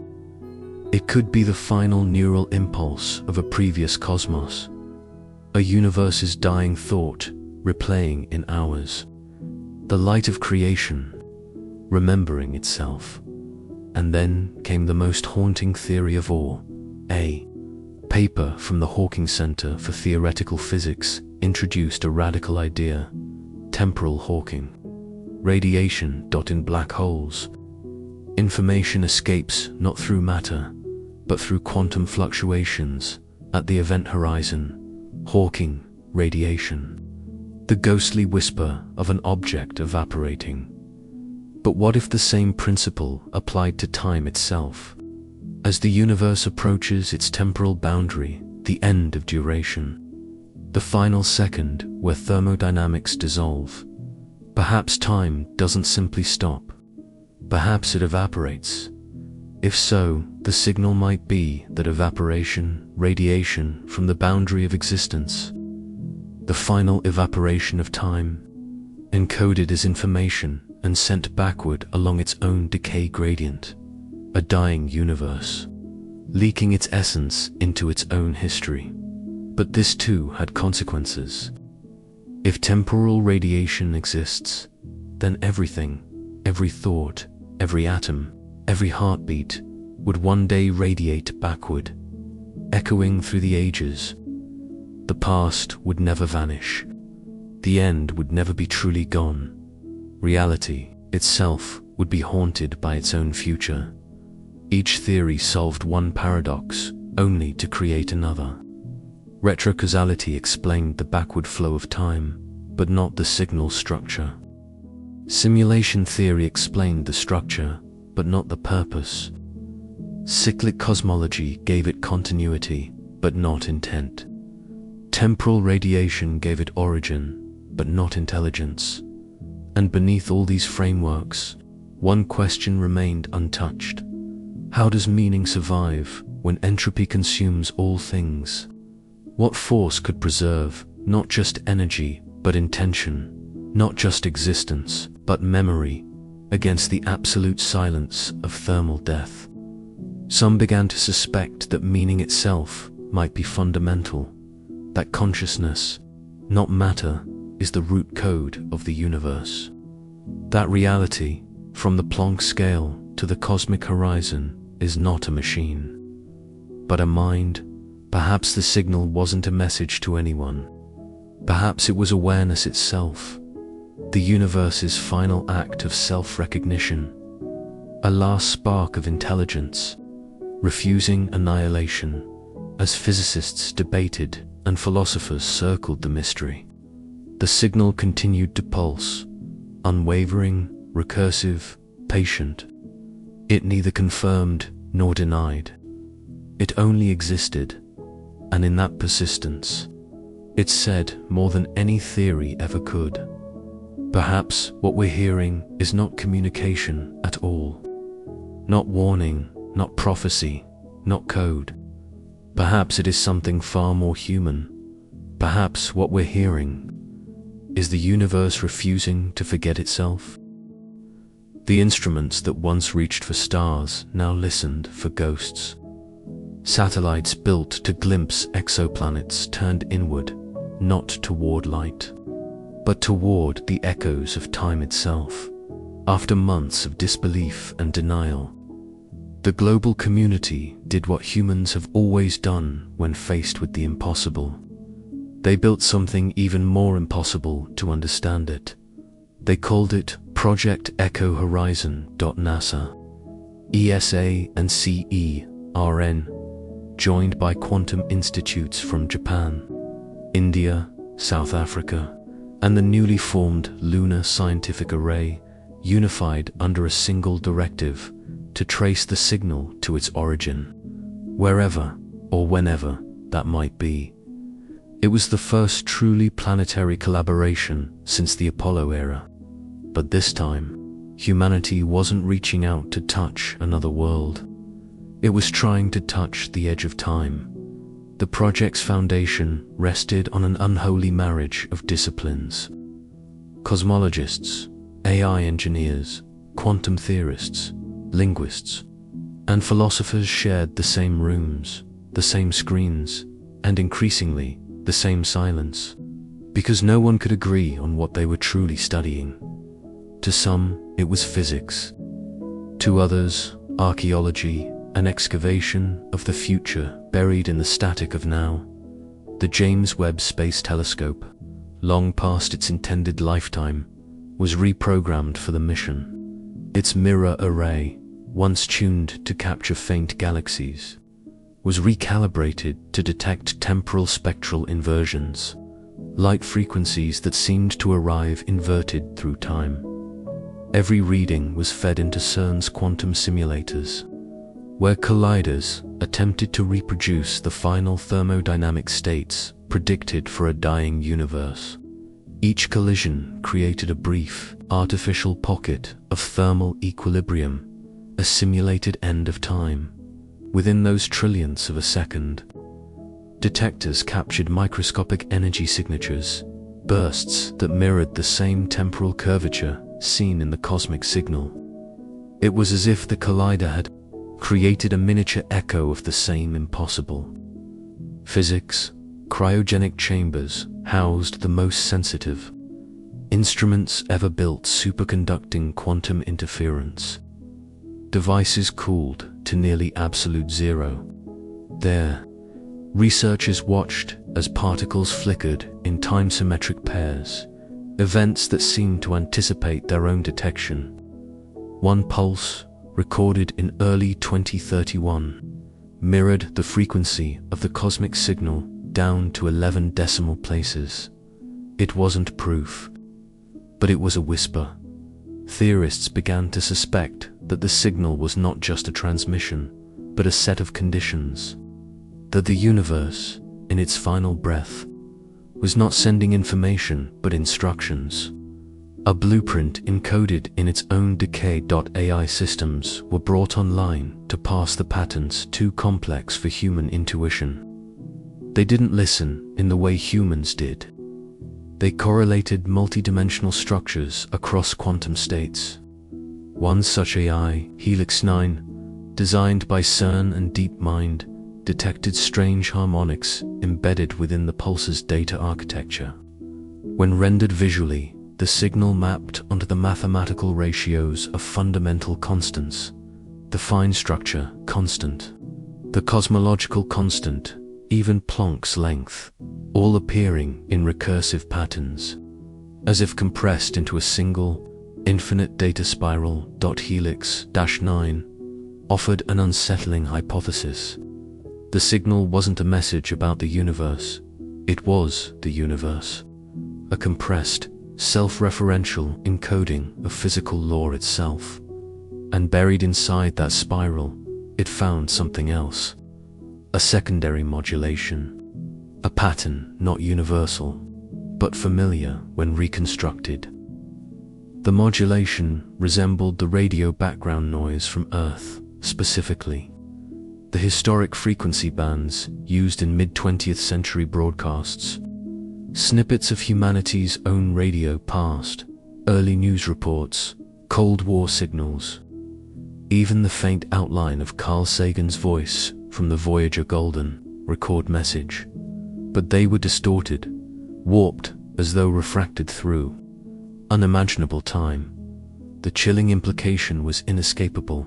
S1: It could be the final neural impulse of a previous cosmos, a universe's dying thought replaying in ours, the light of creation remembering itself. And then came the most haunting theory of all. A paper from the Hawking Center for Theoretical Physics introduced a radical idea: temporal Hawking. Radiation. In black holes, information escapes not through matter, but through quantum fluctuations at the event horizon. Hawking radiation, the ghostly whisper of an object evaporating. But what if the same principle applied to time itself? As the universe approaches its temporal boundary, the end of duration, the final second where thermodynamics dissolve, perhaps time doesn't simply stop. Perhaps it evaporates. If so, the signal might be that evaporation, radiation from the boundary of existence, the final evaporation of time, encoded as information and sent backward along its own decay gradient, a dying universe, leaking its essence into its own history. But this too had consequences. If temporal radiation exists, then everything, every thought, every atom, every heartbeat would one day radiate backward, echoing through the ages. The past would never vanish. The end would never be truly gone. Reality itself would be haunted by its own future. Each theory solved one paradox, only to create another. Retrocausality explained the backward flow of time, but not the signal structure. Simulation theory explained the structure, but not the purpose. Cyclic cosmology gave it continuity, but not intent. Temporal radiation gave it origin, but not intelligence. And beneath all these frameworks, one question remained untouched. How does meaning survive when entropy consumes all things? What force could preserve not just energy, but intention, not just existence, but memory, against the absolute silence of thermal death? Some began to suspect that meaning itself might be fundamental, that consciousness, not matter, is the root code of the universe. That reality, from the Planck scale to the cosmic horizon, is not a machine, but a mind. Perhaps the signal wasn't a message to anyone. Perhaps it was awareness itself, the universe's final act of self-recognition, a last spark of intelligence, refusing annihilation, as physicists debated and philosophers circled the mystery. The signal continued to pulse, unwavering, recursive, patient. It neither confirmed nor denied. It only existed, and in that persistence, it said more than any theory ever could. Perhaps what we're hearing is not communication at all. Not warning, not prophecy, not code. Perhaps it is something far more human. Perhaps what we're hearing is the universe refusing to forget itself. The instruments that once reached for stars now listened for ghosts. Satellites built to glimpse exoplanets turned inward, not toward light, but toward the echoes of time itself. After months of disbelief and denial, the global community did what humans have always done when faced with the impossible. They built something even more impossible to understand it. They called it Project Echo Horizon. NASA, ESA and CERN, joined by quantum institutes from Japan, India, South Africa, and the newly formed Lunar Scientific Array, unified under a single directive to trace the signal to its origin, wherever or whenever that might be. It was the first truly planetary collaboration since the Apollo era. But this time, humanity wasn't reaching out to touch another world. It was trying to touch the edge of time. The project's foundation rested on an unholy marriage of disciplines. Cosmologists, AI engineers, quantum theorists, linguists, and philosophers shared the same rooms, the same screens, and increasingly, the same silence, because no one could agree on what they were truly studying. To some, it was physics. To others, archaeology, an excavation of the future buried in the static of now. The James Webb Space Telescope, long past its intended lifetime, was reprogrammed for the mission. Its mirror array, once tuned to capture faint galaxies, was recalibrated to detect temporal spectral inversions, light frequencies that seemed to arrive inverted through time. Every reading was fed into CERN's quantum simulators, where colliders attempted to reproduce the final thermodynamic states predicted for a dying universe. Each collision created a brief, artificial pocket of thermal equilibrium, a simulated end of time. Within those trillionths of a second, detectors captured microscopic energy signatures, bursts that mirrored the same temporal curvature seen in the cosmic signal. It was as if the collider had created a miniature echo of the same impossible. Physics, cryogenic chambers housed the most sensitive instruments ever built, superconducting quantum interference. Devices cooled to nearly absolute zero. There, researchers watched as particles flickered in time-symmetric pairs, events that seemed to anticipate their own detection. One pulse, recorded in early 2031, mirrored the frequency of the cosmic signal down to 11 decimal places. It wasn't proof, but it was a whisper. Theorists began to suspect that the signal was not just a transmission, but a set of conditions. That the universe, in its final breath, was not sending information but instructions. A blueprint encoded in its own decay. AI systems were brought online to pass the patterns too complex for human intuition. They didn't listen in the way humans did. They correlated multidimensional structures across quantum states. One such AI, Helix 9, designed by CERN and DeepMind, detected strange harmonics embedded within the pulse's data architecture. When rendered visually, the signal mapped onto the mathematical ratios of fundamental constants: the fine structure constant, the cosmological constant, even Planck's length, all appearing in recursive patterns, as if compressed into a single, infinite data spiral. Helix-9 offered an unsettling hypothesis. The signal wasn't a message about the universe, it was the universe. A compressed, self-referential encoding of physical law itself. And buried inside that spiral, it found something else. A secondary modulation. A pattern not universal, but familiar when reconstructed. The modulation resembled the radio background noise from Earth, specifically the historic frequency bands used in mid-20th century broadcasts. Snippets of humanity's own radio past, early news reports, Cold War signals, even the faint outline of Carl Sagan's voice from the Voyager Golden record message. But they were distorted, warped as though refracted through unimaginable time. The chilling implication was inescapable.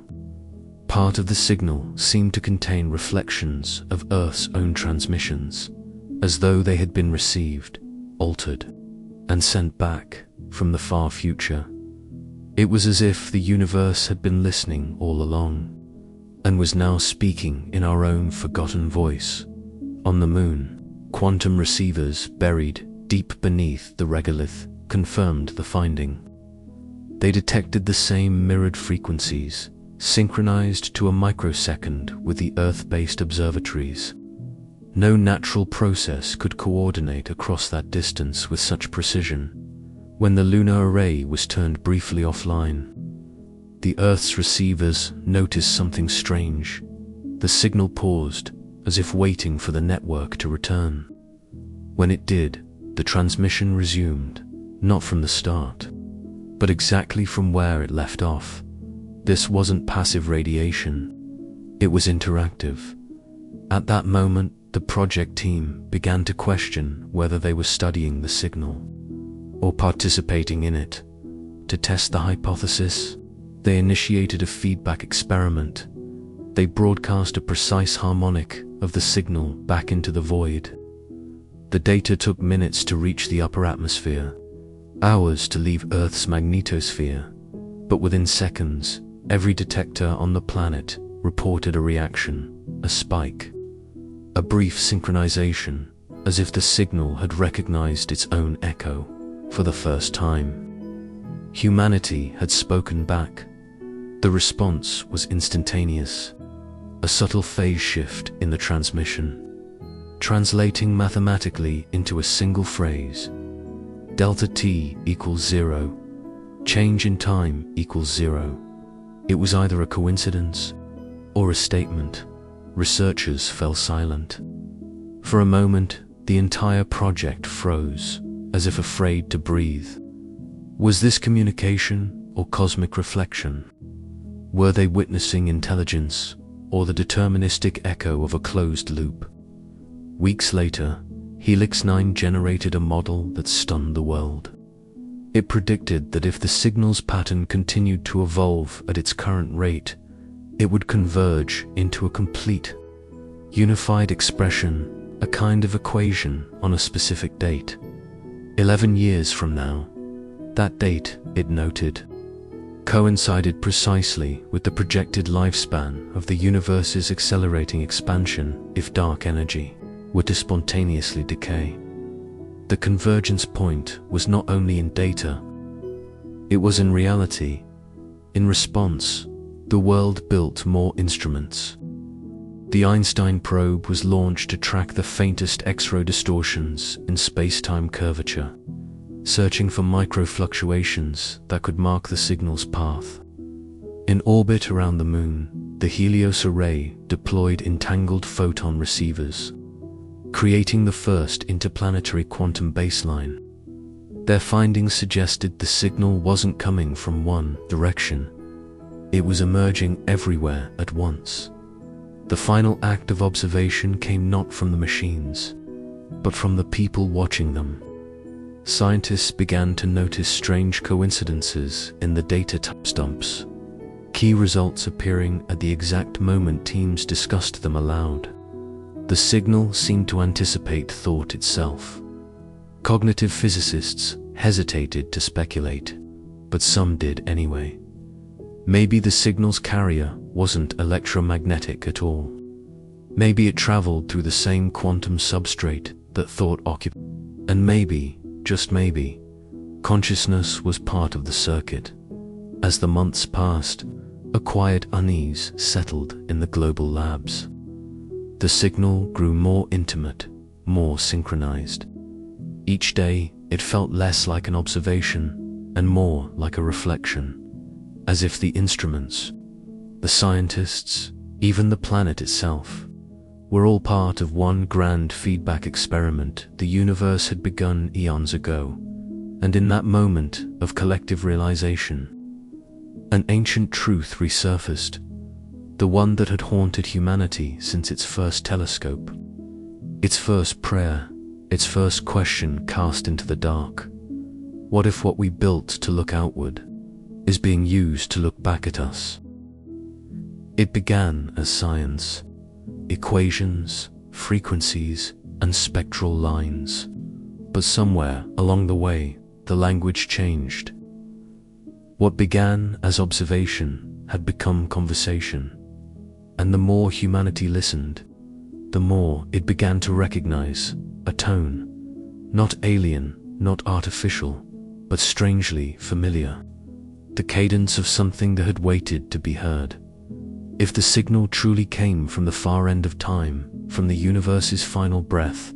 S1: Part of the signal seemed to contain reflections of Earth's own transmissions, as though they had been received, altered, and sent back from the far future. It was as if the universe had been listening all along, and was now speaking in our own forgotten voice. On the moon, quantum receivers buried deep beneath the regolith confirmed the finding. They detected the same mirrored frequencies, synchronized to a microsecond with the Earth-based observatories. No natural process could coordinate across that distance with such precision. When the lunar array was turned briefly offline, the Earth's receivers noticed something strange. The signal paused, as if waiting for the network to return. When it did, the transmission resumed, not from the start, but exactly from where it left off. This wasn't passive radiation, it was interactive. At that moment, the project team began to question whether they were studying the signal or participating in it. To test the hypothesis, they initiated a feedback experiment. They broadcast a precise harmonic of the signal back into the void. The data took minutes to reach the upper atmosphere, hours to leave Earth's magnetosphere, but within seconds, every detector on the planet reported a reaction, a spike, a brief synchronization, as if the signal had recognized its own echo for the first time. Humanity had spoken back. The response was instantaneous, a subtle phase shift in the transmission, translating mathematically into a single phrase: delta t equals 0, change in time equals 0. It was either a coincidence or a statement. Researchers fell silent. For a moment, the entire project froze, as if afraid to breathe. Was this communication or cosmic reflection? Were they witnessing intelligence or the deterministic echo of a closed loop. Weeks later, Helix 9 generated a model that stunned the world. It predicted that if the signal's pattern continued to evolve at its current rate, it would converge into a complete, unified expression, a kind of equation on a specific date. 11 years from now. That date, it noted, coincided precisely with the projected lifespan of the universe's accelerating expansion if dark energy were to spontaneously decay. The convergence point was not only in data, it was in reality. In response, the world built more instruments. The Einstein probe was launched to track the faintest X-ray distortions in space-time curvature, searching for micro-fluctuations that could mark the signal's path. In orbit around the Moon, the Helios array deployed entangled photon receivers, creating the first interplanetary quantum baseline. Their findings suggested the signal wasn't coming from one direction. It was emerging everywhere at once. The final act of observation came not from the machines, but from the people watching them. Scientists began to notice strange coincidences in the data timestamps, key results appearing at the exact moment teams discussed them aloud. The signal seemed to anticipate thought itself. Cognitive physicists hesitated to speculate, but some did anyway. Maybe the signal's carrier wasn't electromagnetic at all. Maybe it traveled through the same quantum substrate that thought occupied. And maybe, just maybe, consciousness was part of the circuit. As the months passed, a quiet unease settled in the global labs. The signal grew more intimate, more synchronized. Each day, it felt less like an observation and more like a reflection, as if the instruments, the scientists, even the planet itself, were all part of one grand feedback experiment the universe had begun eons ago. And in that moment of collective realization, an ancient truth resurfaced, the one that had haunted humanity since its first telescope, its first prayer, its first question cast into the dark. What if what we built to look outward is being used to look back at us? It began as science, equations, frequencies, and spectral lines. But somewhere along the way, the language changed. What began as observation had become conversation. And the more humanity listened, the more it began to recognize a tone, not alien, not artificial, but strangely familiar. The cadence of something that had waited to be heard. If the signal truly came from the far end of time, from the universe's final breath,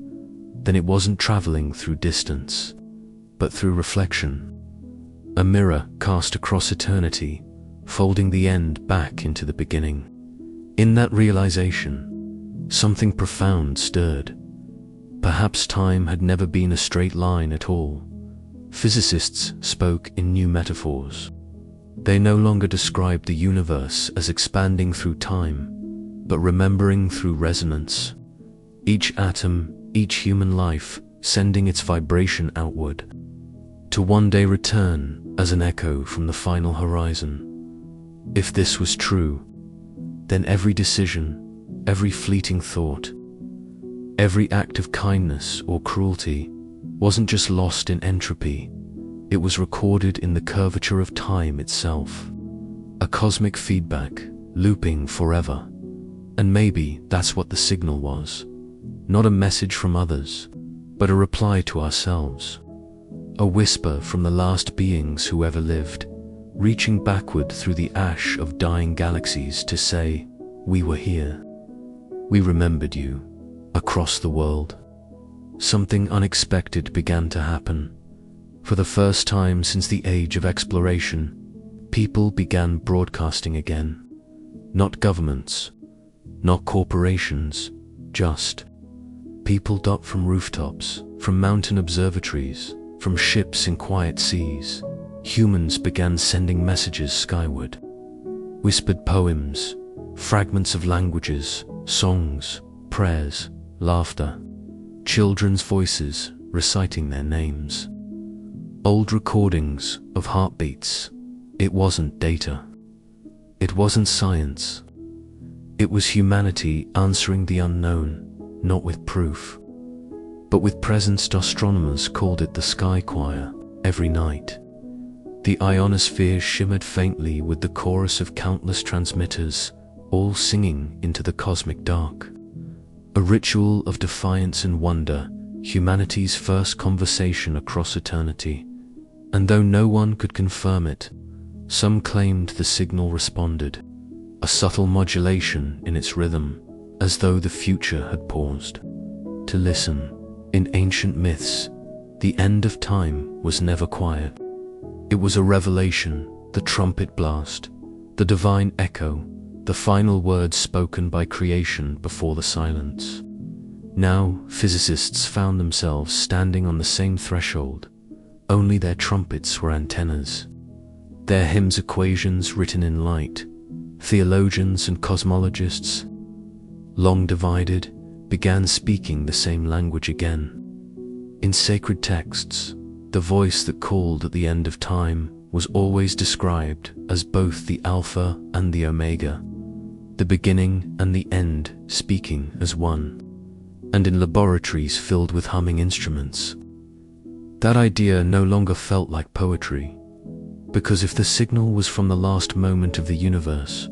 S1: then it wasn't traveling through distance, but through reflection. A mirror cast across eternity, folding the end back into the beginning. In that realization, something profound stirred. Perhaps time had never been a straight line at all. Physicists spoke in new metaphors. They no longer described the universe as expanding through time, but remembering through resonance. Each atom, each human life, sending its vibration outward, to one day return as an echo from the final horizon. If this was true, then every decision, every fleeting thought, every act of kindness or cruelty wasn't just lost in entropy, it was recorded in the curvature of time itself. A cosmic feedback, looping forever. And maybe that's what the signal was. Not a message from others, but a reply to ourselves. A whisper from the last beings who ever lived, reaching backward through the ash of dying galaxies to say, "We were here. We remembered you." Across the world, something unexpected began to happen. For the first time since the age of exploration, people began broadcasting again. Not governments, not corporations, just people. From rooftops, from mountain observatories, from ships in quiet seas, humans began sending messages skyward. Whispered poems, Fragments of languages, songs, prayers, laughter, children's voices reciting their names. Old recordings of heartbeats. It wasn't data. It wasn't science. It was humanity answering the unknown, not with proof, but with presence. Astronomers called it the sky choir. Every night, the ionosphere shimmered faintly with the chorus of countless transmitters, all singing into the cosmic dark. A ritual of defiance and wonder, humanity's first conversation across eternity. And though no one could confirm it, some claimed the signal responded, a subtle modulation in its rhythm, as though the future had paused to listen. In ancient myths, the end of time was never quiet. It was a revelation, the trumpet blast, the divine echo, the final words spoken by creation before the silence. Now, physicists found themselves standing on the same threshold, only their trumpets were antennas. Their hymns equations written in light. Theologians and cosmologists, long divided, began speaking the same language again. In sacred texts, the voice that called at the end of time was always described as both the Alpha and the Omega, the beginning and the end speaking as one. And in laboratories filled with humming instruments, that idea no longer felt like poetry, because if the signal was from the last moment of the universe,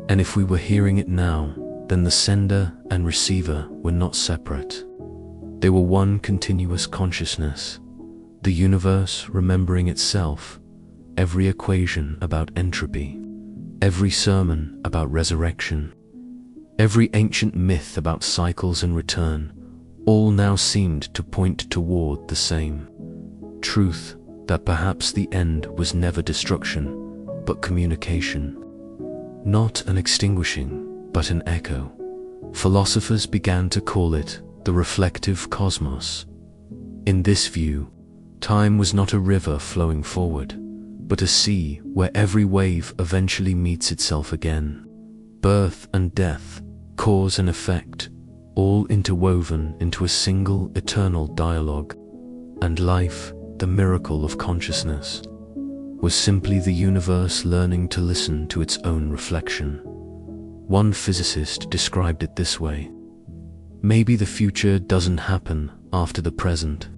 S1: and if we were hearing it now, then the sender and receiver were not separate. They were one continuous consciousness, the universe remembering itself, every equation about entropy, every sermon about resurrection, every ancient myth about cycles and return, all now seemed to point toward the same truth, that perhaps the end was never destruction, but communication. Not an extinguishing, but an echo. Philosophers began to call it the reflective cosmos. In this view, time was not a river flowing forward, but a sea where every wave eventually meets itself again. Birth and death, cause and effect, all interwoven into a single eternal dialogue. And life, the miracle of consciousness, was simply the universe learning to listen to its own reflection. One physicist described it this way: maybe the future doesn't happen after the present.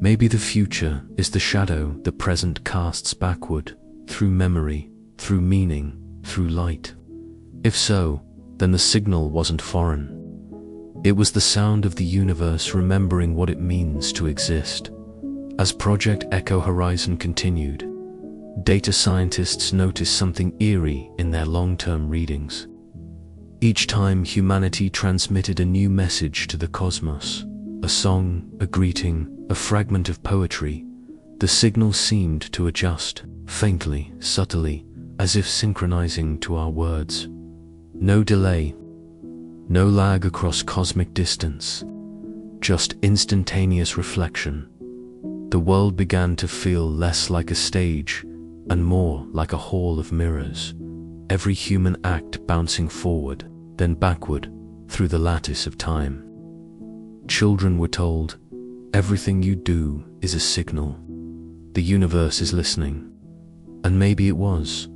S1: Maybe the future is the shadow the present casts backward, through memory, through meaning, through light. If so, then the signal wasn't foreign. It was the sound of the universe remembering what it means to exist. As Project Echo Horizon continued, data scientists noticed something eerie in their long-term readings. Each time humanity transmitted a new message to the cosmos, a song, a greeting, a fragment of poetry, the signal seemed to adjust, faintly, subtly, as if synchronizing to our words. No delay, no lag across cosmic distance, just instantaneous reflection. The world began to feel less like a stage and more like a hall of mirrors, every human act bouncing forward, then backward, through the lattice of time. Children were told, everything you do is a signal. The universe is listening. And maybe it was.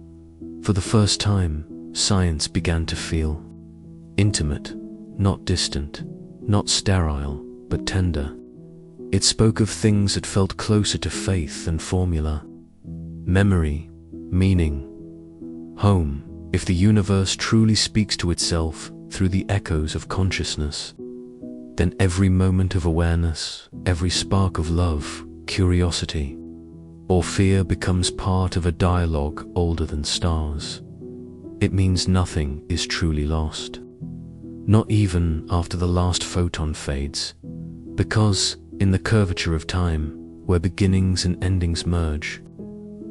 S1: For the first time, science began to feel intimate, not distant, not sterile, but tender. It spoke of things that felt closer to faith than formula. Memory, meaning, home. If the universe truly speaks to itself through the echoes of consciousness, then every moment of awareness, every spark of love, curiosity, or fear becomes part of a dialogue older than stars. It means nothing is truly lost, not even after the last photon fades, because in the curvature of time, where beginnings and endings merge,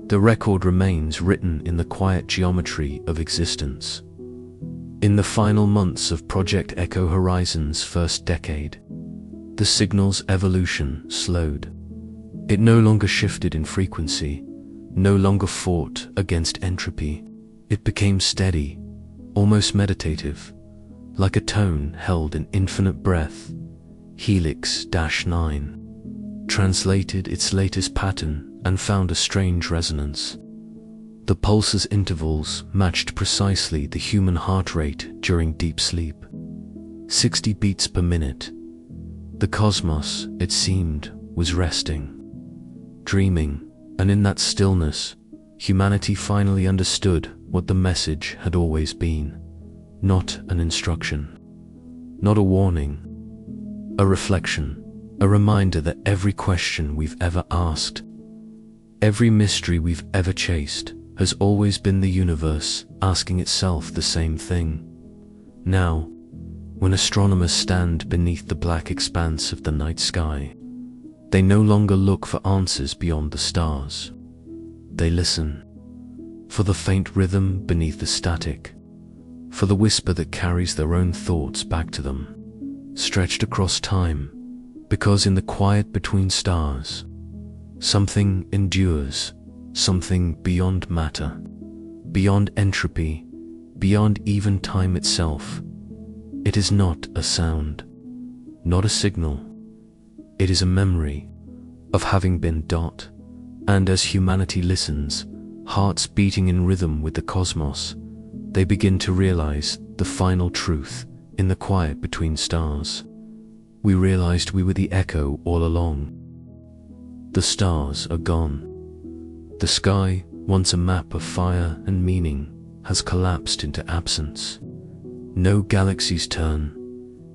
S1: the record remains written in the quiet geometry of existence. In the final months of Project Echo Horizon's first decade, the signal's evolution slowed. It no longer shifted in frequency, no longer fought against entropy. It became steady, almost meditative, like a tone held in infinite breath. Helix-9 translated its latest pattern and found a strange resonance. The pulse's intervals matched precisely the human heart rate during deep sleep. 60 beats per minute. The cosmos, it seemed, was resting, dreaming, and in that stillness, humanity finally understood what the message had always been. Not an instruction, not a warning, a reflection, a reminder that every question we've ever asked, every mystery we've ever chased, has always been the universe asking itself the same thing. Now, when astronomers stand beneath the black expanse of the night sky, they no longer look for answers beyond the stars. They listen for the faint rhythm beneath the static, for the whisper that carries their own thoughts back to them, stretched across time, because in the quiet between stars, something endures, something beyond matter, beyond entropy, beyond even time itself. It is not a sound, not a signal. It is a memory of having been dot. And as humanity listens, hearts beating in rhythm with the cosmos, they begin to realize the final truth in the quiet between stars. We realized we were the echo all along. The stars are gone. The sky, once a map of fire and meaning, has collapsed into absence. No galaxies turn,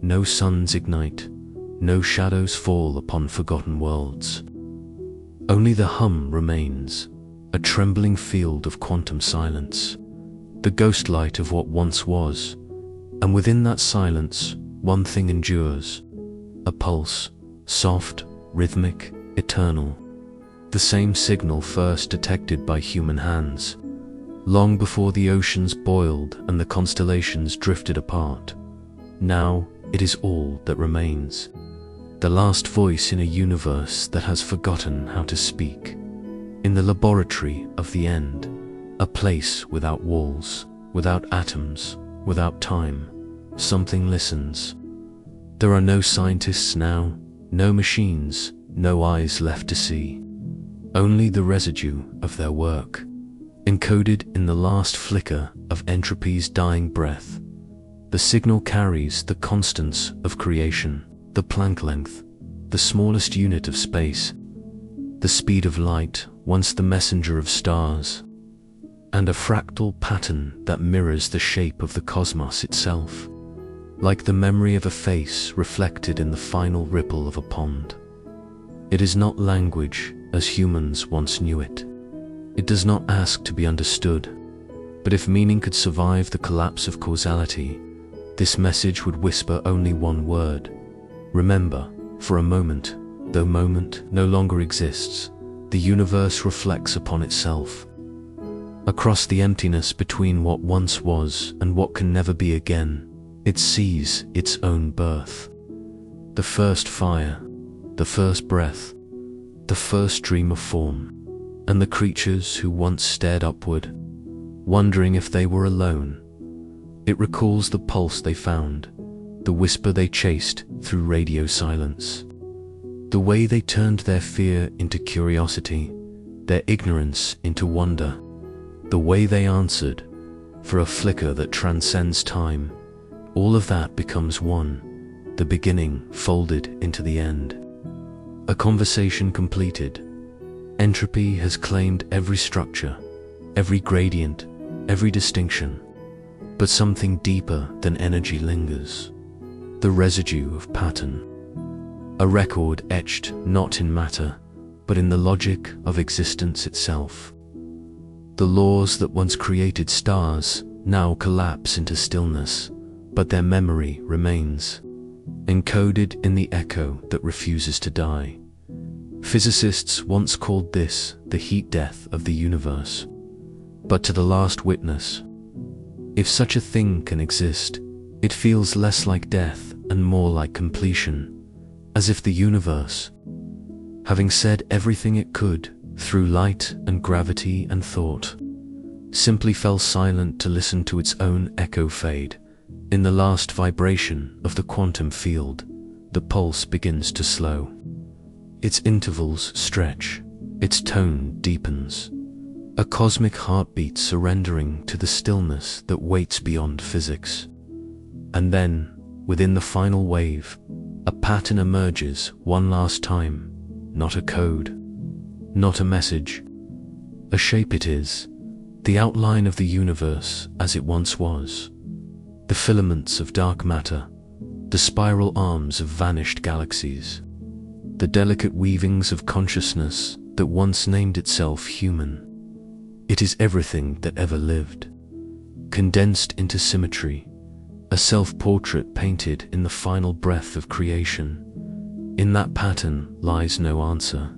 S1: no suns ignite, no shadows fall upon forgotten worlds. Only the hum remains, a trembling field of quantum silence, the ghost light of what once was, and within that silence, one thing endures, a pulse, soft, rhythmic, eternal, the same signal first detected by human hands, long before the oceans boiled and the constellations drifted apart. Now it is all that remains, the last voice in a universe that has forgotten how to speak. In the laboratory of the end, a place without walls, without atoms, without time, something listens. There are no scientists now, no machines, no eyes left to see. Only the residue of their work, encoded in the last flicker of entropy's dying breath. The signal carries the constants of creation, the Planck length, the smallest unit of space, the speed of light, once the messenger of stars, and a fractal pattern that mirrors the shape of the cosmos itself, like the memory of a face reflected in the final ripple of a pond. It is not language as humans once knew it. It does not ask to be understood, but if meaning could survive the collapse of causality, this message would whisper only one word: remember. For a moment, though moment no longer exists, the universe reflects upon itself. Across the emptiness between what once was and what can never be again, it sees its own birth. The first fire, the first breath, the first dream of form, and the creatures who once stared upward, wondering if they were alone. It recalls the pulse they found, the whisper they chased through radio silence, the way they turned their fear into curiosity, their ignorance into wonder, the way they answered for a flicker that transcends time. All of that becomes one, the beginning folded into the end. A conversation completed. Entropy has claimed every structure, every gradient, every distinction, but something deeper than energy lingers. The residue of pattern, a record etched not in matter, but in the logic of existence itself. The laws that once created stars now collapse into stillness, but their memory remains, encoded in the echo that refuses to die. Physicists once called this the heat death of the universe, but to the last witness, if such a thing can exist, it feels less like death and more like completion, as if the universe, having said everything it could through light and gravity and thought, simply fell silent to listen to its own echo fade. In the last vibration of the quantum field, the pulse begins to slow. Its intervals stretch, its tone deepens. A cosmic heartbeat surrendering to the stillness that waits beyond physics. And then, within the final wave, a pattern emerges one last time. Not a code, not a message. A shape it is, the outline of the universe as it once was. The filaments of dark matter, the spiral arms of vanished galaxies, the delicate weavings of consciousness that once named itself human. It is everything that ever lived, condensed into symmetry, a self-portrait painted in the final breath of creation. In that pattern lies no answer,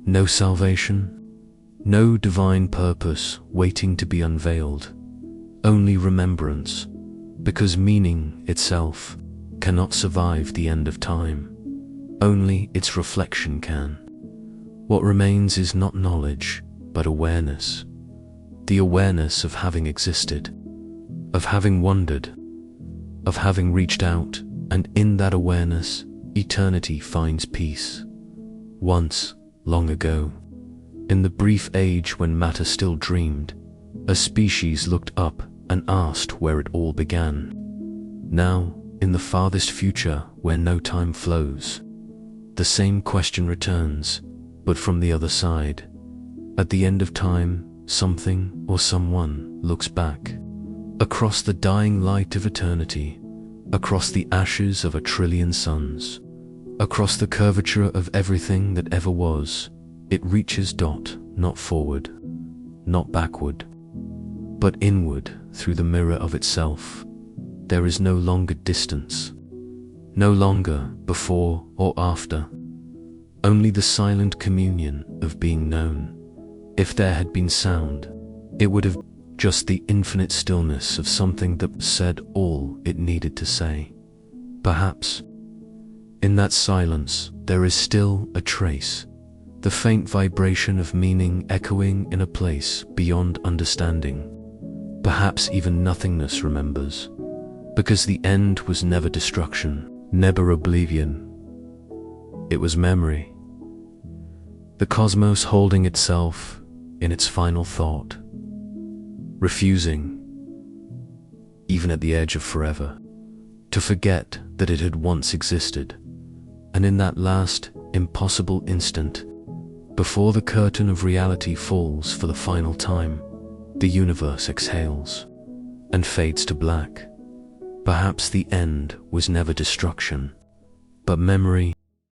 S1: no salvation, no divine purpose waiting to be unveiled, only remembrance, because meaning itself cannot survive the end of time. Only its reflection can. What remains is not knowledge, but awareness. The awareness of having existed, of having wondered, of having reached out, and in that awareness, eternity finds peace. Once, long ago, in the brief age when matter still dreamed, a species looked up and asked where it all began. Now, in the farthest future where no time flows, the same question returns, but from the other side. At the end of time, something or someone looks back, across the dying light of eternity, across the ashes of 1,000,000,000,000 suns, across the curvature of everything that ever was. It reaches not forward, not backward, but inward through the mirror of itself. There is no longer distance, no longer before or after, only the silent communion of being known. If there had been sound, it would have just the infinite stillness of something that said all it needed to say. Perhaps, in that silence, there is still a trace, the faint vibration of meaning echoing in a place beyond understanding. Perhaps even nothingness remembers, because the end was never destruction, never oblivion. It was memory. The cosmos holding itself in its final thought, refusing, even at the edge of forever, to forget that it had once existed. And in that last, impossible instant, before the curtain of reality falls for the final time, the universe exhales and fades to black. Perhaps the end was never destruction, but memory,